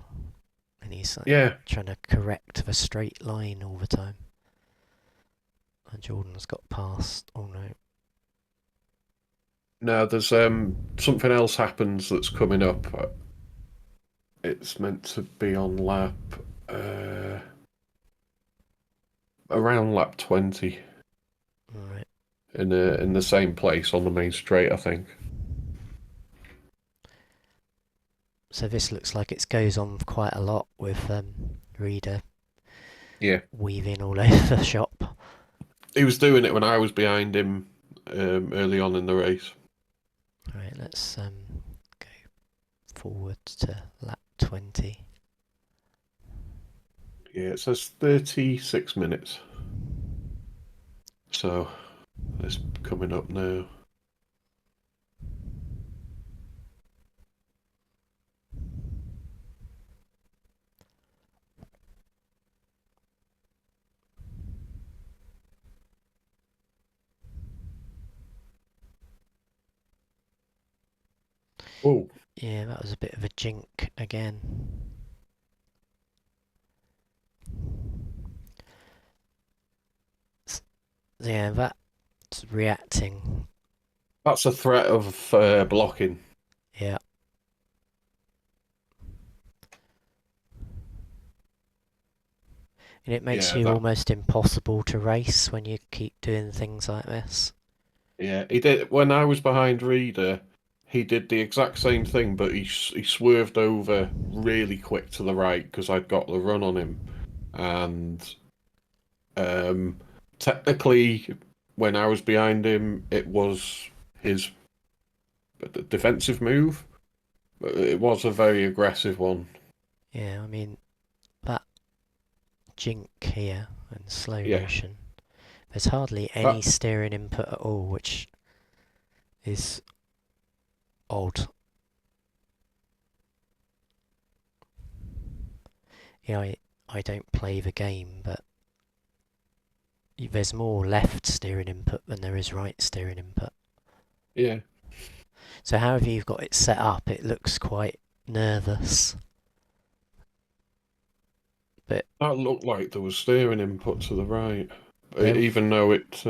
and he's like yeah. trying to correct the straight line all the time. And Jordan's got past. Oh no. Now there's something else happens that's coming up. It's meant to be on lap uh, around lap 20 Alright. in the same place on the main straight, I think. So this looks like it goes on quite a lot with Reader Yeah. weaving all over the shop. He was doing it when I was behind him early on in the race. Right, let's go forward to lap 20. Yeah, it says 36 minutes. So it's coming up now. Oh, Yeah, that was a bit of a jink again. Yeah, that's reacting. that's a threat of blocking. Yeah. And it makes Yeah, you that. almost impossible to race when you keep doing things like this. Yeah, he did. When I was behind Reader, he did the exact same thing, but he swerved over really quick to the right because I'd got the run on him. And um, technically, when I was behind him, it was his defensive move. But it was a very aggressive one. Yeah, I mean, that jink here in slow Yeah, motion, there's hardly any that steering input at all, which is odd. Yeah, I don't play the game, but there's more left steering input than there is right steering input. yeah, So however you've got it set up, it looks quite nervous. But that looked like there was steering input to the right, there, even though it.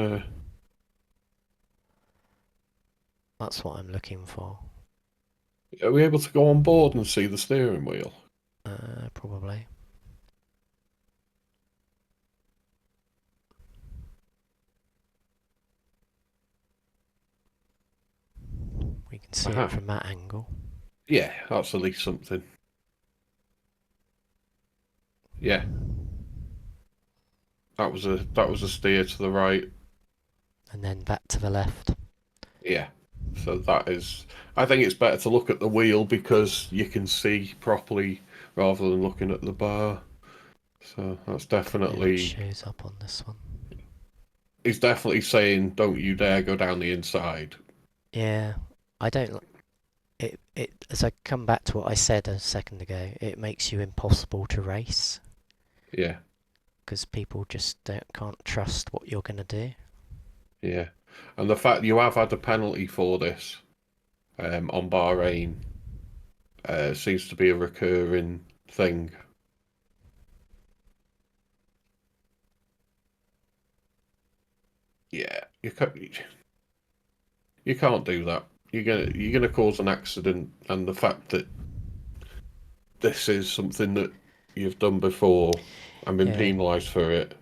that's what I'm looking for. Are we able to go on board and see the steering wheel? Probably. We can see it Aha. from that angle. Yeah, that's at least something. Yeah, that was a steer to the right. And then back to the left. Yeah. So that is, I think it's better to look at the wheel because you can see properly rather than looking at the bar. So that's Don't know if it definitely, shows up on this one. he's definitely saying, don't you dare go down the inside. Yeah, I don't. It as I come back to what I said a second ago, it makes you impossible to race Yeah, because people just can't trust what you're gonna do. yeah. And the fact you have had a penalty for this on Bahrain seems to be a recurring thing. Yeah, you can't do that. You're gonna cause an accident, and the fact that this is something that you've done before and been Yeah, penalised for it.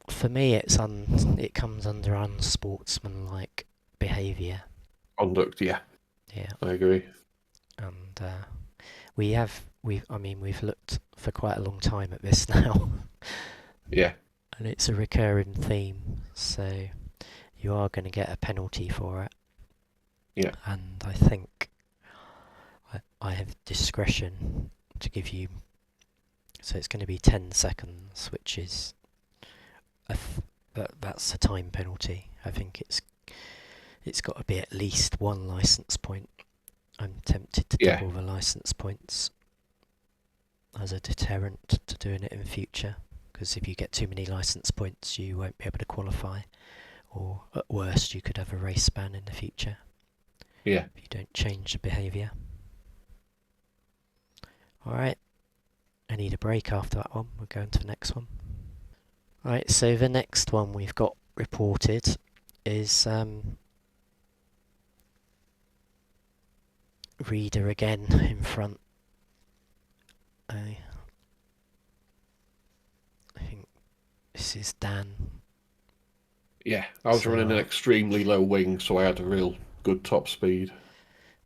for me, it comes under unsportsmanlike behaviour. Conduct, yeah, Yeah, I agree. and we've looked for quite a long time at this now, Yeah, and it's a recurring theme. So you are going to get a penalty for it, yeah, and I think I have discretion to give you. So it's going to be 10 seconds, which is that's a time penalty. I think it's got to be at least one license point. I'm tempted to yeah, double the license points as a deterrent to doing it in future. Because if you get too many license points, you won't be able to qualify, or at worst, you could have a race ban in the future yeah. if you don't change the behaviour. Alright, I need a break after that one. We're going to the next one. Right, so the next one we've got reported is reader again in front. I think this is Dan. Yeah, I was So running an extremely low wing, so I had a real good top speed.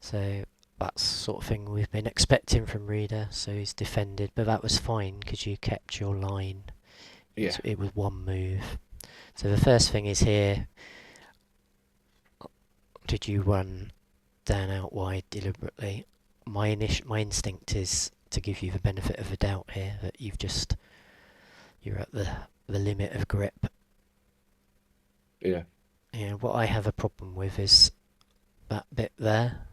so that's the sort of thing we've been expecting from reader. So he's defended, but that was fine because you kept your line. Yeah, It was one move. So the first thing is here. Did you run Dan out wide deliberately? My instinct is to give you the benefit of the doubt here that you're at the limit of grip. yeah, And what I have a problem with is that bit there,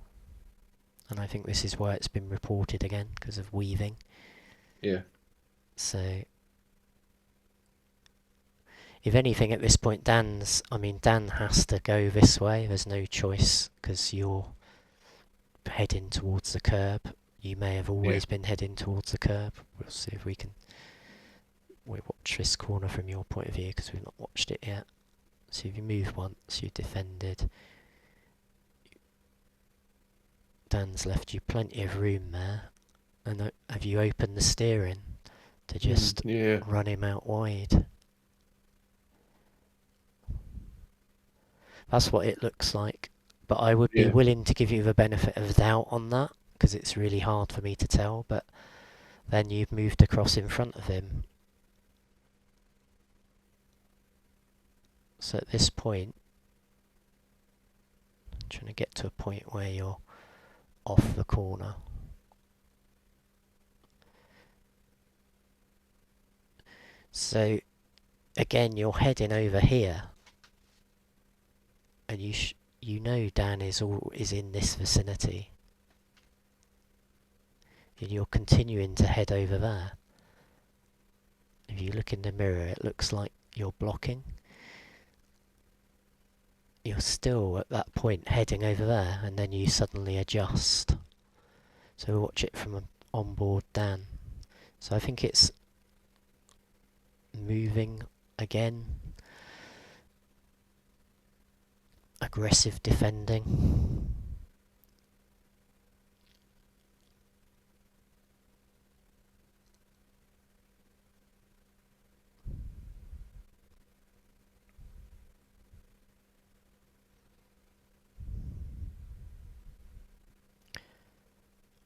and I think this is why it's been reported again because of weaving. yeah, So if anything at this point, Dan has to go this way. There's no choice because you're heading towards the curb. You may have yeah, always been heading towards the curb. We'll see if we can watch this corner from your point of view because we've not watched it yet. So if you move once, you've defended. Dan's left you plenty of room there. And have you opened the steering to just yeah, run him out wide? That's what it looks like. But I would be yeah, willing to give you the benefit of the doubt on that because it's really hard for me to tell. But then you've moved across in front of him. So at this point, I'm trying to get to a point where you're off the corner. So again, you're heading over here, and you know Dan is in this vicinity, and you're continuing to head over there. If you look in the mirror, it looks like you're blocking. You're still at that point heading over there, and then you suddenly adjust. So watch it from onboard Dan. So I think it's moving again. Aggressive defending.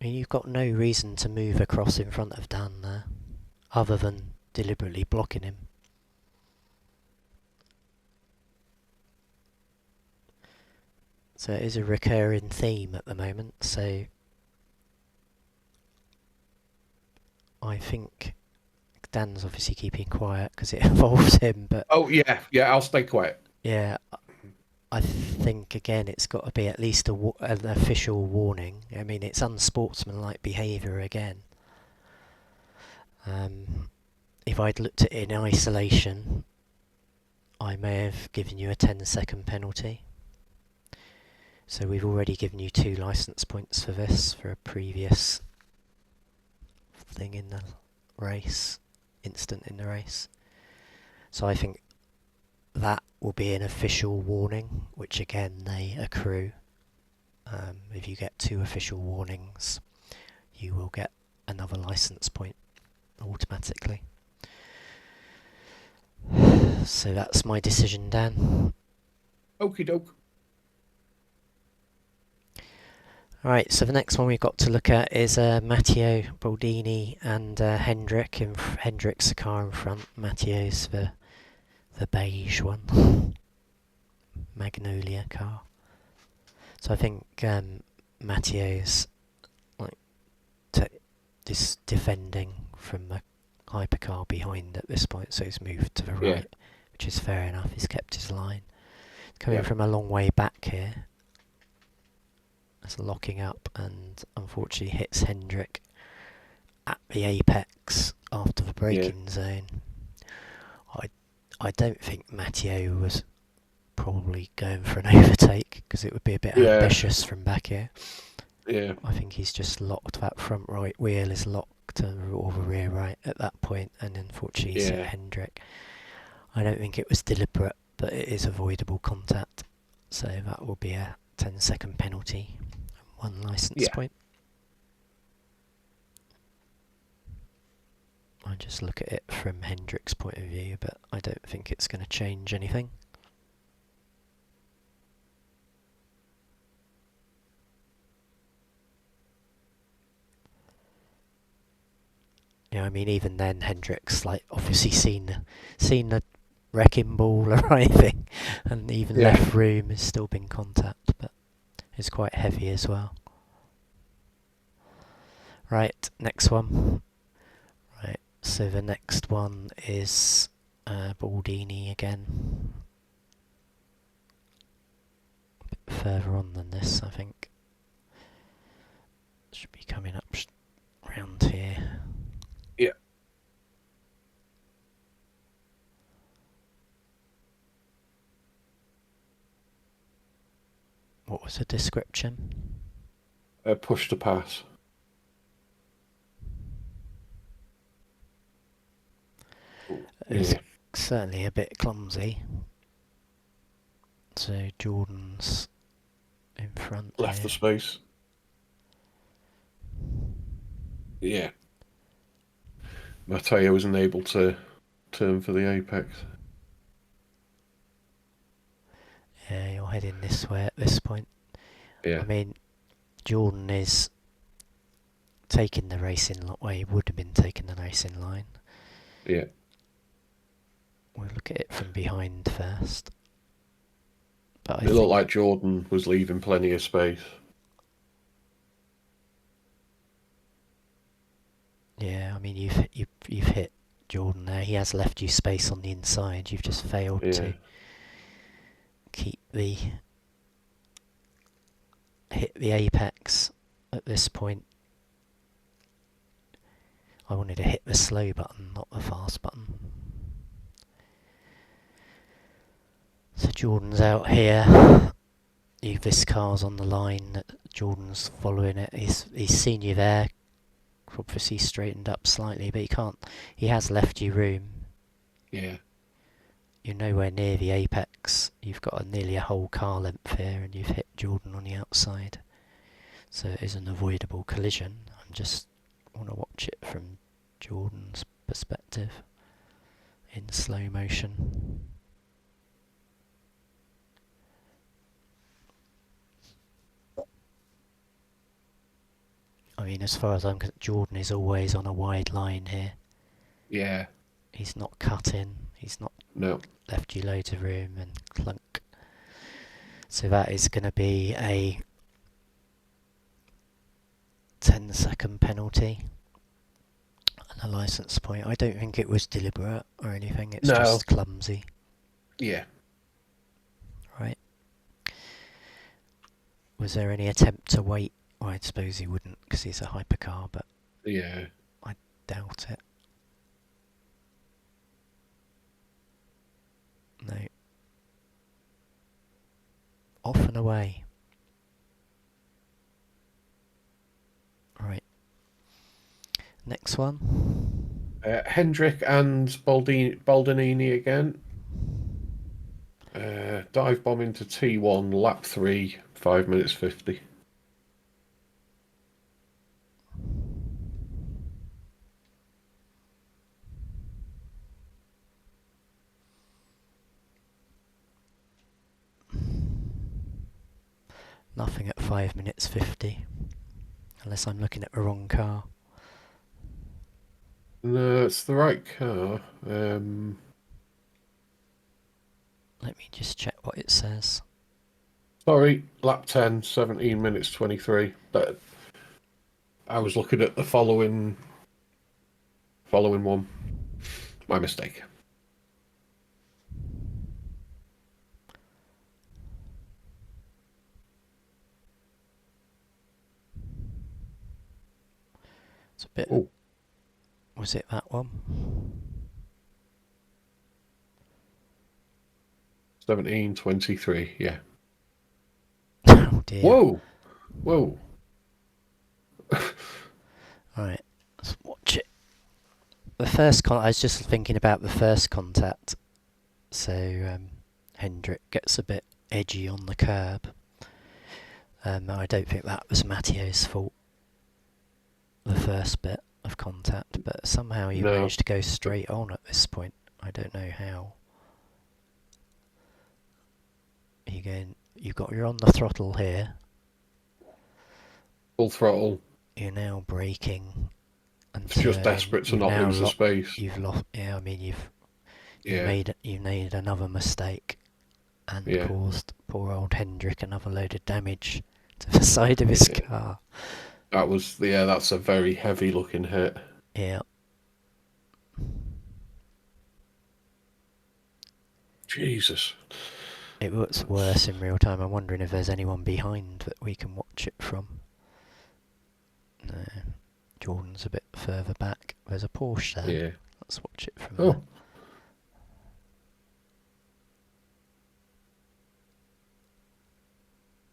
You've got no reason to move across in front of Dan there, other than deliberately blocking him. So it is a recurring theme at the moment, so I think Dan's obviously keeping quiet because it involves him, but Oh yeah, yeah. I'll stay quiet. yeah, I think again it's got to be at least an official warning. I mean, it's unsportsmanlike behaviour again. If I'd looked at it in isolation, I may have given you a 10-second penalty. So we've already given you 2 licence points for this, for a previous thing in the race, incident in the race. So I think that will be an official warning, which again they accrue. If you get 2 official warnings, you will get another licence point automatically. So that's my decision, Dan. Okie doke. Right, so the next one we've got to look at is Matteo Baldini and Hendrick. Hendrick's the car in front, Matteo's the beige one, Magnolia car. So I think Matteo's like this defending from the hypercar behind at this point, so he's moved to the Yeah, right, which is fair enough. He's kept his line. Coming yeah, from a long way back here, it's locking up and unfortunately hits Hendrick at the apex after the yeah, braking zone. I I don't think Matteo was probably going for an overtake because it would be a bit yeah, ambitious from back here. yeah, I think he's just locked, that front right wheel is locked or the rear right at that point, and unfortunately he's hit yeah, Hendrick. I don't think it was deliberate, but it is avoidable contact, so that will be a 10-second penalty, 1 licence yeah. point. I just look at it from Hendrick's point of view, but I don't think it's going to change anything. Yeah, I mean, even then, Hendrick's like obviously seen the wrecking ball arriving, and even Yeah. left room has still been contact, but it's quite heavy as well. Right, next one. Right, so the next one is Baldini again. A bit further on than this, I think. Should be coming up round here. Yeah. What was the description? Push to pass. It was Yeah. certainly a bit clumsy. So Jordan's in front Left the here. space. Yeah. Matteo wasn't able to turn for the apex. Yeah, you're heading this way at this point. I Yeah. mean, Jordan is taking the racing line. Well, he would have been taking the racing line. Yeah. We'll look at it from behind first. But I It looked think, like Jordan was leaving plenty of space. yeah, I mean, you've hit Jordan there. He has left you space on the inside. You've just failed Yeah. to keep the hit the apex at this point. I wanted to hit the slow button, not the fast button. So Jordan's out here. This car's on the line. Jordan's following it. He's seen you there. Obviously straightened up slightly, but he can't. He has left you room. Yeah. You're nowhere near the apex. You've got nearly a whole car length here, and you've hit Jordan on the outside. So it is an avoidable collision. I just want to watch it from Jordan's perspective in slow motion. I mean, as far as I'm concerned, Jordan is always on a wide line here. Yeah. He's not cut in. He's not No. left you loads of room and clunk. So that is going to be a 10-second penalty and a licence point. I don't think it was deliberate or anything. It's No. just clumsy, Yeah. right? Was there any attempt to wait? Well, I suppose he wouldn't because he's a hypercar, but Yeah. I doubt it. No. Off and away. Right. Next one. Hendrick and Baldanini again. Dive bomb into T1, lap 3, 5 minutes 50. Nothing at 5 minutes 50. Unless I'm looking at the wrong car. No, it's the right car. Let me just check what it says. Sorry, lap 10, 17 minutes 23. But I was looking at the following one. My mistake. It's a bit. Oh, Was it that one? 17:23. Yeah. Oh dear. Whoa, whoa. Right, let's watch it. The first I was just thinking about the first contact. So Hendrick gets a bit edgy on the curb. I don't think that was Matteo's fault, the first bit of contact, but somehow you No. managed to go straight on at this point. I don't know how. You're on the throttle here. Full throttle. You're now braking and It's just turning. desperate to not lose the space. You've lost. Yeah, I mean you've Yeah. made another mistake and Yeah. caused poor old Hendrick another load of damage to the side of his Yeah. car. That's a very heavy looking hit. Yeah. Jesus. It looks worse in real time. I'm wondering if there's anyone behind that we can watch it from. No. Jordan's a bit further back. There's a Porsche there. Yeah. Let's watch it from Oh. there.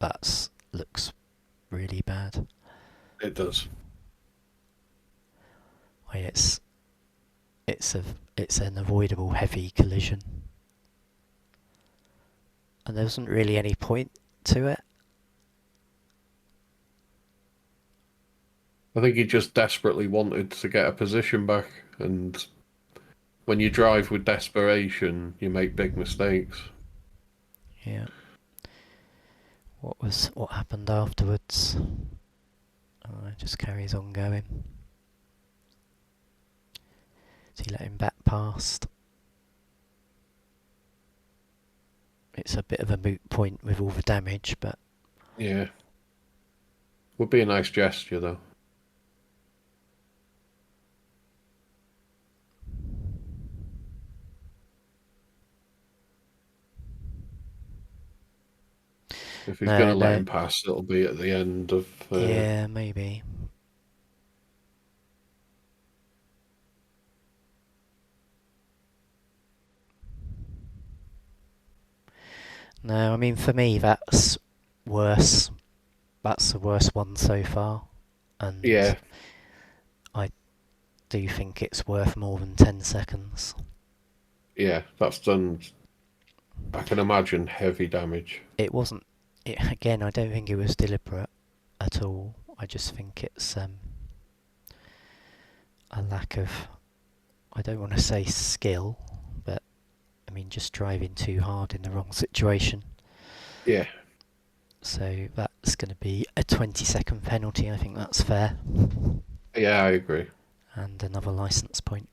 That looks really bad. It does. It's an avoidable heavy collision. And there wasn't really any point to it. I think he just desperately wanted to get a position back, and when you drive with desperation, you make big mistakes. Yeah. What happened afterwards? Oh, it just carries on going. So he let him back past. It's a bit of a moot point with all the damage, but Yeah. Would be a nice gesture, though. If he's going to let him pass, it'll be at the end of... yeah, maybe. No, I mean, for me, that's worse. That's the worst one so far. And Yeah. I do think it's worth more than 10 seconds. Yeah, that's done, I can imagine, heavy damage. It wasn't... again, I don't think it was deliberate at all. I just think it's a lack of... I don't want to say skill, but I mean just driving too hard in the wrong situation. Yeah. So that it's going to be a 20-second penalty. I think that's fair. Yeah, I agree. And another licence point.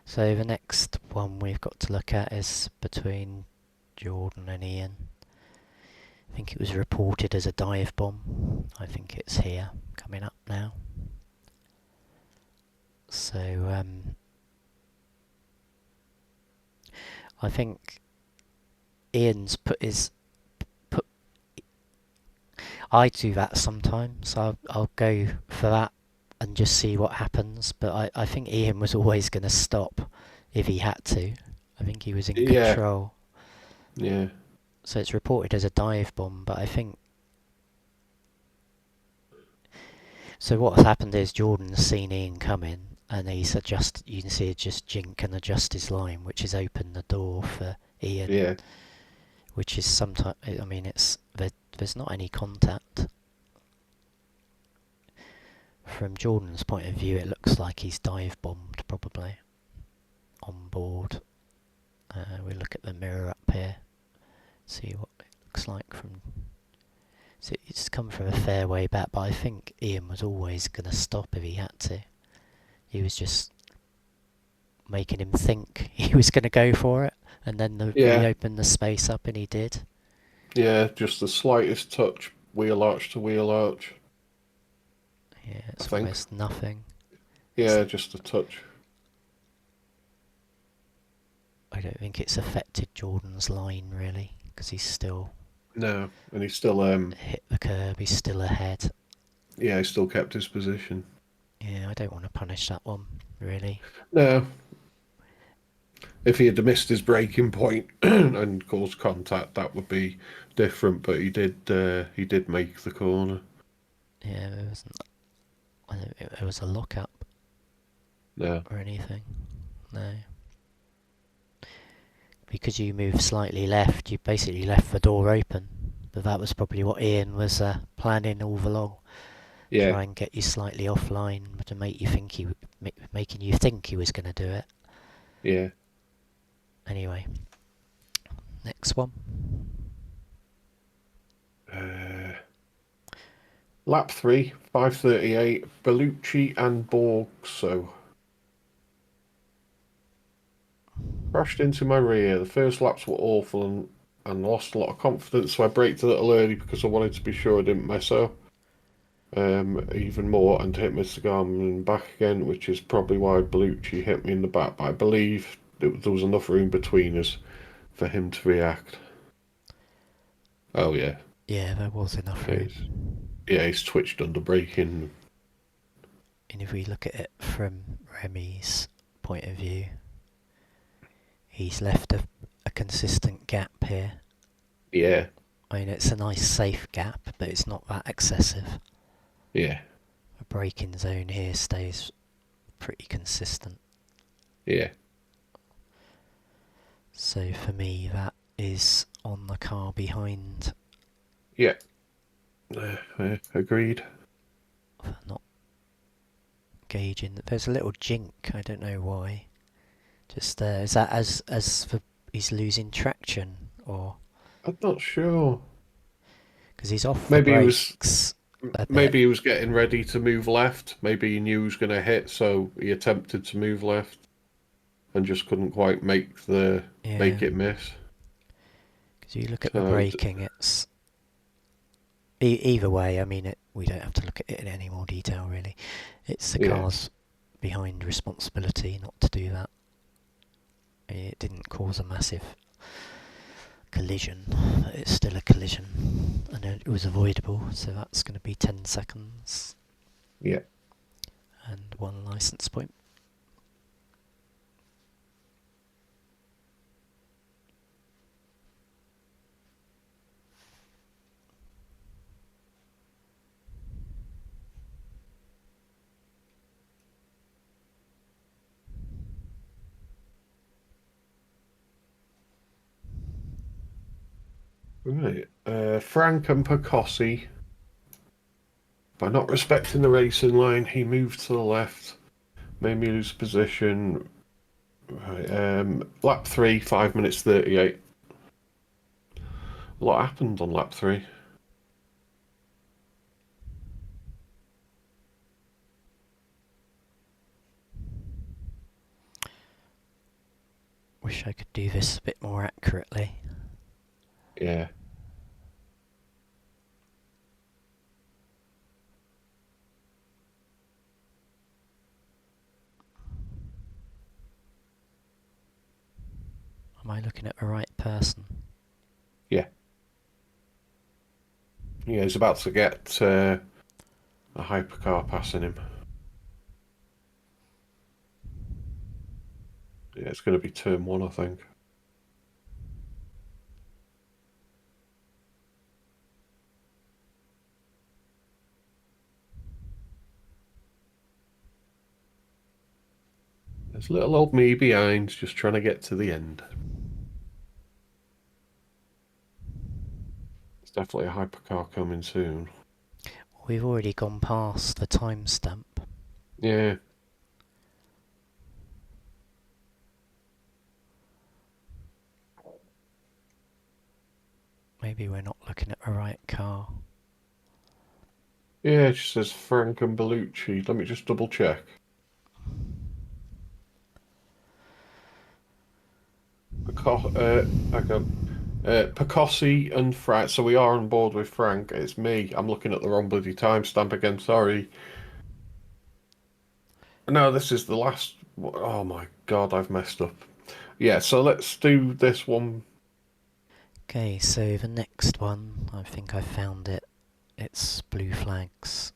So the next one we've got to look at is between Jordan and Ian. I think it was reported as a dive bomb. I think it's here, coming up now. So I think Ian's put. I do that sometimes. I'll go for that and just see what happens. But I think Ian was always going to stop if he had to. I think he was in Yeah, control. yeah, So it's reported as a dive bomb, but I think. So what's happened is Jordan's seen Ian coming, and he's adjusted. You can see it just jink and adjust his line, which has opened the door for Ian. yeah, Which is sometimes. I mean, there's not any contact. From Jordan's point of view, it looks like he's dive bombed probably on board. We look at the mirror up here, see what it looks like from. So it's come from a fair way back, but I think Ian was always going to stop if he had to. He was just making him think he was going to go for it, and then he yeah, opened the space up, and he did. yeah. Just the slightest touch, wheel arch to wheel arch. Yeah, I it's think. almost nothing. It's. Yeah, just a touch. I don't think it's affected Jordan's line really, because he's still No, and he still hit the curb. He's still ahead. yeah, he still kept his position. Yeah, I don't want to punish that one really. No, if he had missed his breaking point and caused contact, that would be different. But he did make the corner. Yeah, there wasn't. I don't think there was a lock-up No, or anything. No. Because you moved slightly left, you basically left the door open. But that was probably what Ian was planning all along. yeah, Try and get you slightly offline to make you think making you think he was going to do it. yeah. Anyway, next one. Uh, Lap 3, 5:38. Bellucci and Borgso crashed into my rear. The first laps were awful and lost a lot of confidence, so I braked a little early because I wanted to be sure I didn't mess up even more and hit Mr. Garman back again, which is probably why Bellucci hit me in the back. But I believe there was enough room between us for him to react. Oh yeah, Yeah, there was enough he's, room. yeah, he's twitched under braking. And if we look at it from Remy's point of view, he's left a consistent gap here. Yeah, I mean, it's a nice safe gap, but it's not that excessive. yeah, The braking zone here stays pretty consistent. yeah, So for me, that is on the car behind yeah. Agreed. for not gauging. There's a little jink, I don't know why. Just there. Is that as for he's losing traction, or I'm not sure. because he's off the Maybe he was brakes a bit? maybe he was getting ready to move left. Maybe he knew he was going to hit, so he attempted to move left and just couldn't quite Yeah, make it miss. because you look at the So braking, it's either way. I mean, we don't have to look at it in any more detail really. It's the yeah, car's behind responsibility not to do that. It didn't cause a massive collision, but it's still a collision, and it was avoidable. So that's going to be 10 seconds yeah. and one license point. Right. Frank and Percossi By not respecting the racing line, he moved to the left, made me lose position. Right, lap 3, 5 minutes 38. A lot happened on lap 3. Wish I could do this a bit more accurately. Yeah. Am I looking at the right person? Yeah. Yeah, he's about to get a hypercar passing him. Yeah, it's going to be turn 1, I think. There's little old me behind, just trying to get to the end. It's definitely a hypercar coming soon. We've already gone past the timestamp. Yeah. Maybe we're not looking at the right car. Yeah, it just says Frank and Bellucci. Let me just double check. I got Picossi and Frank. So we are on board with Frank. It's me. I'm looking at the wrong bloody timestamp again. Sorry. No, this is the last. Oh my God, I've messed up. Yeah, so let's do this one. Okay, so the next one, I think I found it. It's blue flags.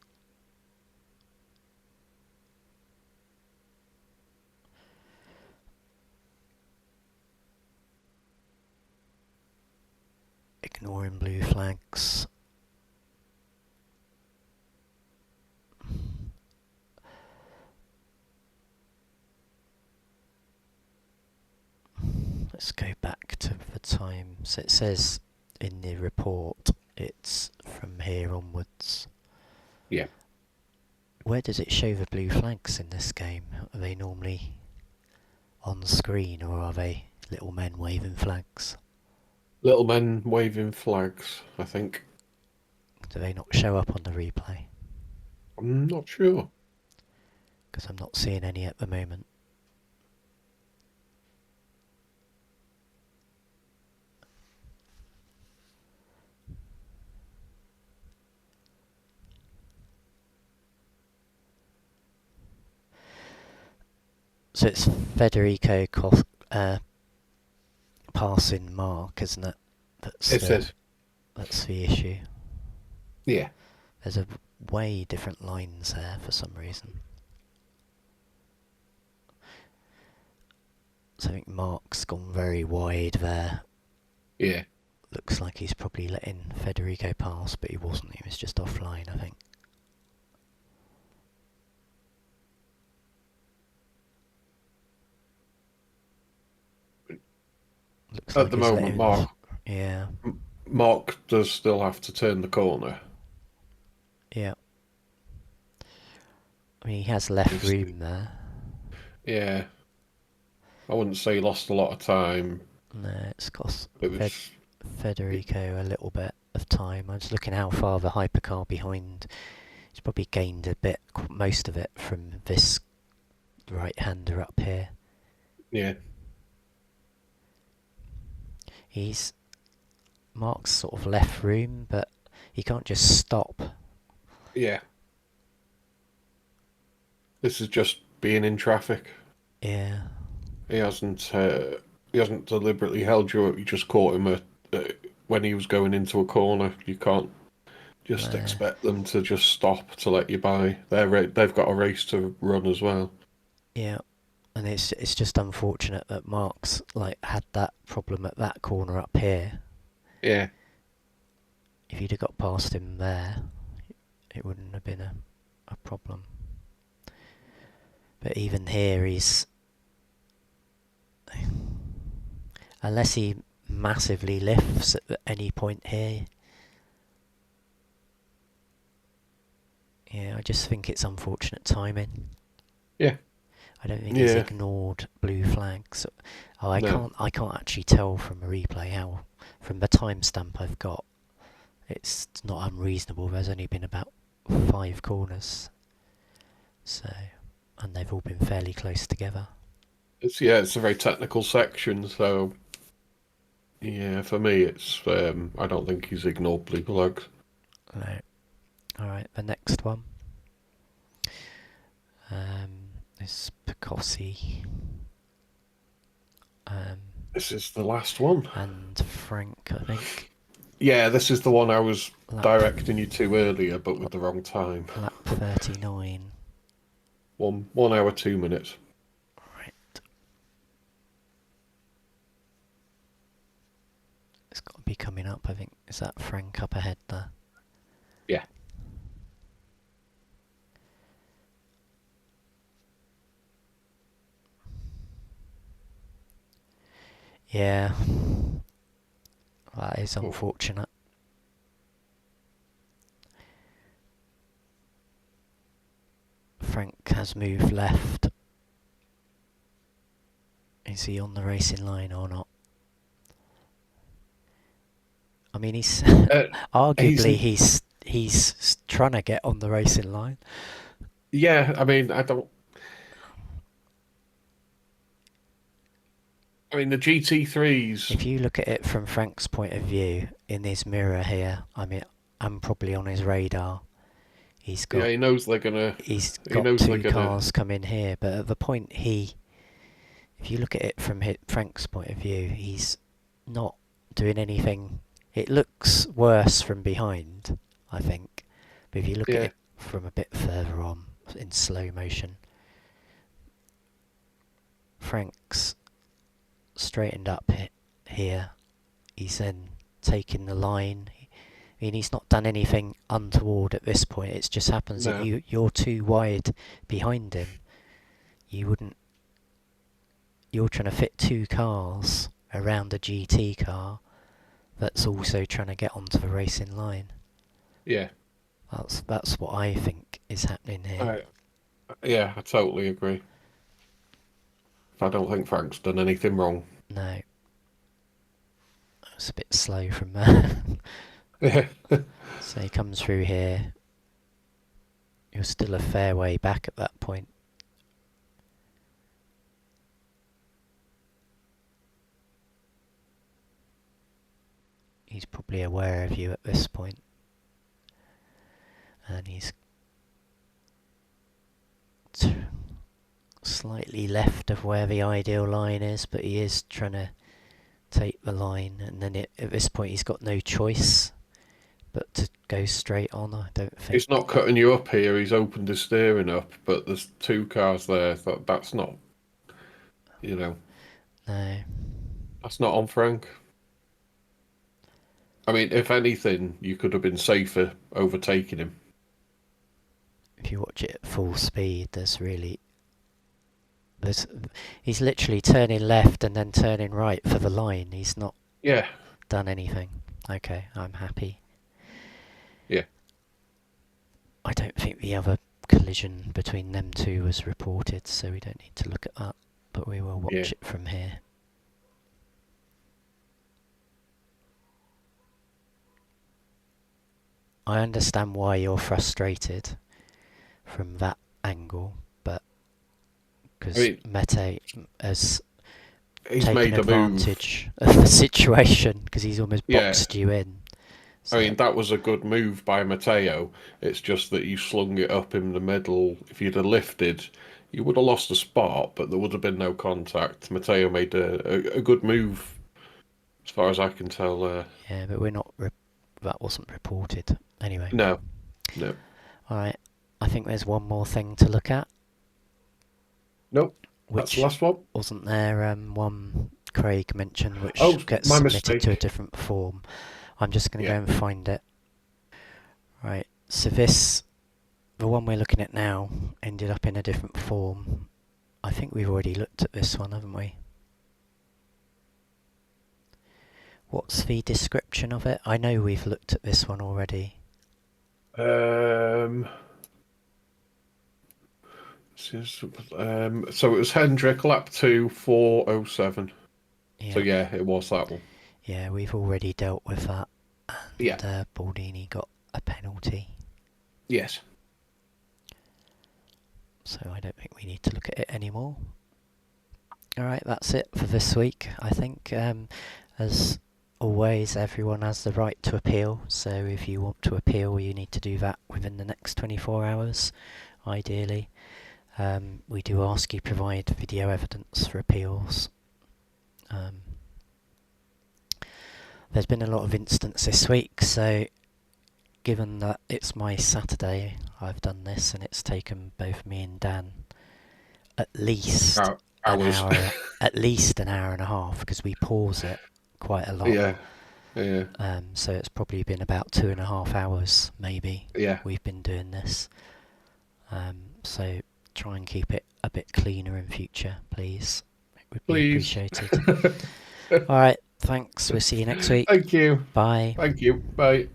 Ignoring blue flags. Let's go back to the time. So it says in the report it's from here onwards. Yeah. Where does it show the blue flags in this game? Are they normally on the screen or are they little men waving flags? Little men waving flags, I think. Do they not show up on the replay? I'm not sure. Because I'm not seeing any at the moment. So it's Federico passing Mark, isn't it? It says, That's the issue. yeah. There's a way different lines there for some reason. So I think Mark's gone very wide there. Yeah. Looks like he's probably letting Federico pass, but he wasn't. He was just offline, I think. Looks At like the he's moment, letting... Yeah. Mark does still have to turn the corner. Yeah. I mean, he has left He's, room there. yeah. I wouldn't say he lost a lot of time. No, it's cost It was, Federico a little bit of time. I'm just looking how far the hypercar behind. He's probably gained a bit, most of it, from this right-hander up here. yeah. He's Mark's sort of left room, but he can't just stop. Yeah. This is just being in traffic. Yeah. He hasn't deliberately held you up. You just caught him when he was going into a corner. You can't just No. expect them to just stop to let you by. They've got a race to run as well. Yeah. And it's just unfortunate that Mark's like had that problem at that corner up here. Yeah. If you'd have got past him there, it wouldn't have been a problem. But even here, he's... Unless he massively lifts at any point here. Yeah, I just think it's unfortunate timing. Yeah, I don't think he's yeah, ignored blue flags. Oh, no. I can't actually tell from a replay how, from the timestamp I've got, it's not unreasonable. There's only been about 5 corners, so, and they've all been fairly close together. It's a very technical section, so yeah, for me, it's I don't think he's ignored blue flags. Right. All right. The next one is Picossi um, This is the last one. and Frank, I think. Yeah, this is the one I was Lap directing you to earlier, but with the wrong time. lap 39. 1 hour 2 minutes. Right. It's got to be coming up, I think. Is that Frank up ahead there? Yeah. Yeah. That is Oh, unfortunate. Frank has moved left. Is he on the racing line or not? I mean, he's Uh, he's arguably he's trying to get on the racing line. yeah. I mean, I don't. I mean, the GT3s. If you look at it from Frank's point of view, in his mirror here, I mean, I'm probably on his radar. He's Yeah, got he knows they're gonna. he's He got knows they're two gonna. cars coming here, but at the point if you look at it from Frank's point of view, he's not doing anything. It looks worse from behind, I think, but if you look at Yeah, it from a bit further on in slow motion, Frank's straightened up here. He's then taking the line. I mean, he's not done anything untoward at this point. It just happens that no, you're too wide behind him. You wouldn't. You're trying to fit 2 cars around a GT car that's also trying to get onto the racing line. yeah, That's what I think is happening here. I, yeah, I totally agree. I don't think Frank's done anything wrong. No, it's a bit slow from there. Yeah, So he comes through here. You're still a fair way back at that point. He's probably aware of you at this point, and he's slightly left of where the ideal line is, but he is trying to take the line, and then at this point he's got no choice but to go straight on, I don't think. he's not cutting you up here. He's opened his steering up, but there's 2 cars there. That's not, you know, No. that's not on Frank. I mean, if anything, you could have been safer overtaking him. If you watch it at full speed, there's he's literally turning left and then turning right for the line. He's not Yeah, done anything. Okay, I'm happy. yeah, I don't think the other collision between them two was reported, so we don't need to look at that, but we will yeah. watch it from here. I understand why you're frustrated from that angle, but I because mean, Mete has he's taken made a move. advantage of the situation because he's almost Yeah, boxed you in. I So mean, that was a good move by Matteo. It's just that you slung it up in the middle. If you'd have lifted, you would have lost a spot, but there would have been no contact. Matteo made a good move, as far as I can tell. yeah, but we're not. That wasn't reported anyway. No, no, All right, I think there's one more thing to look at, nope. That's the which last one. wasn't there. One Craig mentioned, Oh, which gets my submitted to a mistake. different form. I'm just going to Yeah. go and find it. Right, so the one we're looking at now, ended up in a different form. I think we've already looked at this one, haven't we? What's the description of it? I know we've looked at this one already. Um, So it was Hendrick, lap 2, 4:07. So Yeah, yeah, it was that one. yeah, we've already dealt with that, Yeah. and Baldini got a penalty, Yes. so I don't think we need to look at it anymore. Alright, that's it for this week, I think. As always, everyone has the right to appeal, so if you want to appeal, you need to do that within the next 24 hours, ideally. We do ask you provide video evidence for appeals. Um, there's been a lot of incidents this week, so given that it's my Saturday, I've done this, and it's taken both me and Dan at least an Hours. hour, at least an hour and a half, because we pause it quite a lot. Yeah. Yeah. So it's probably been about 2.5 hours, maybe. Yeah. We've been doing this. So try and keep it a bit cleaner in future, please. It would be Please. appreciated. All right, thanks. We'll see you next week. Thank you. Bye. Thank you. Bye.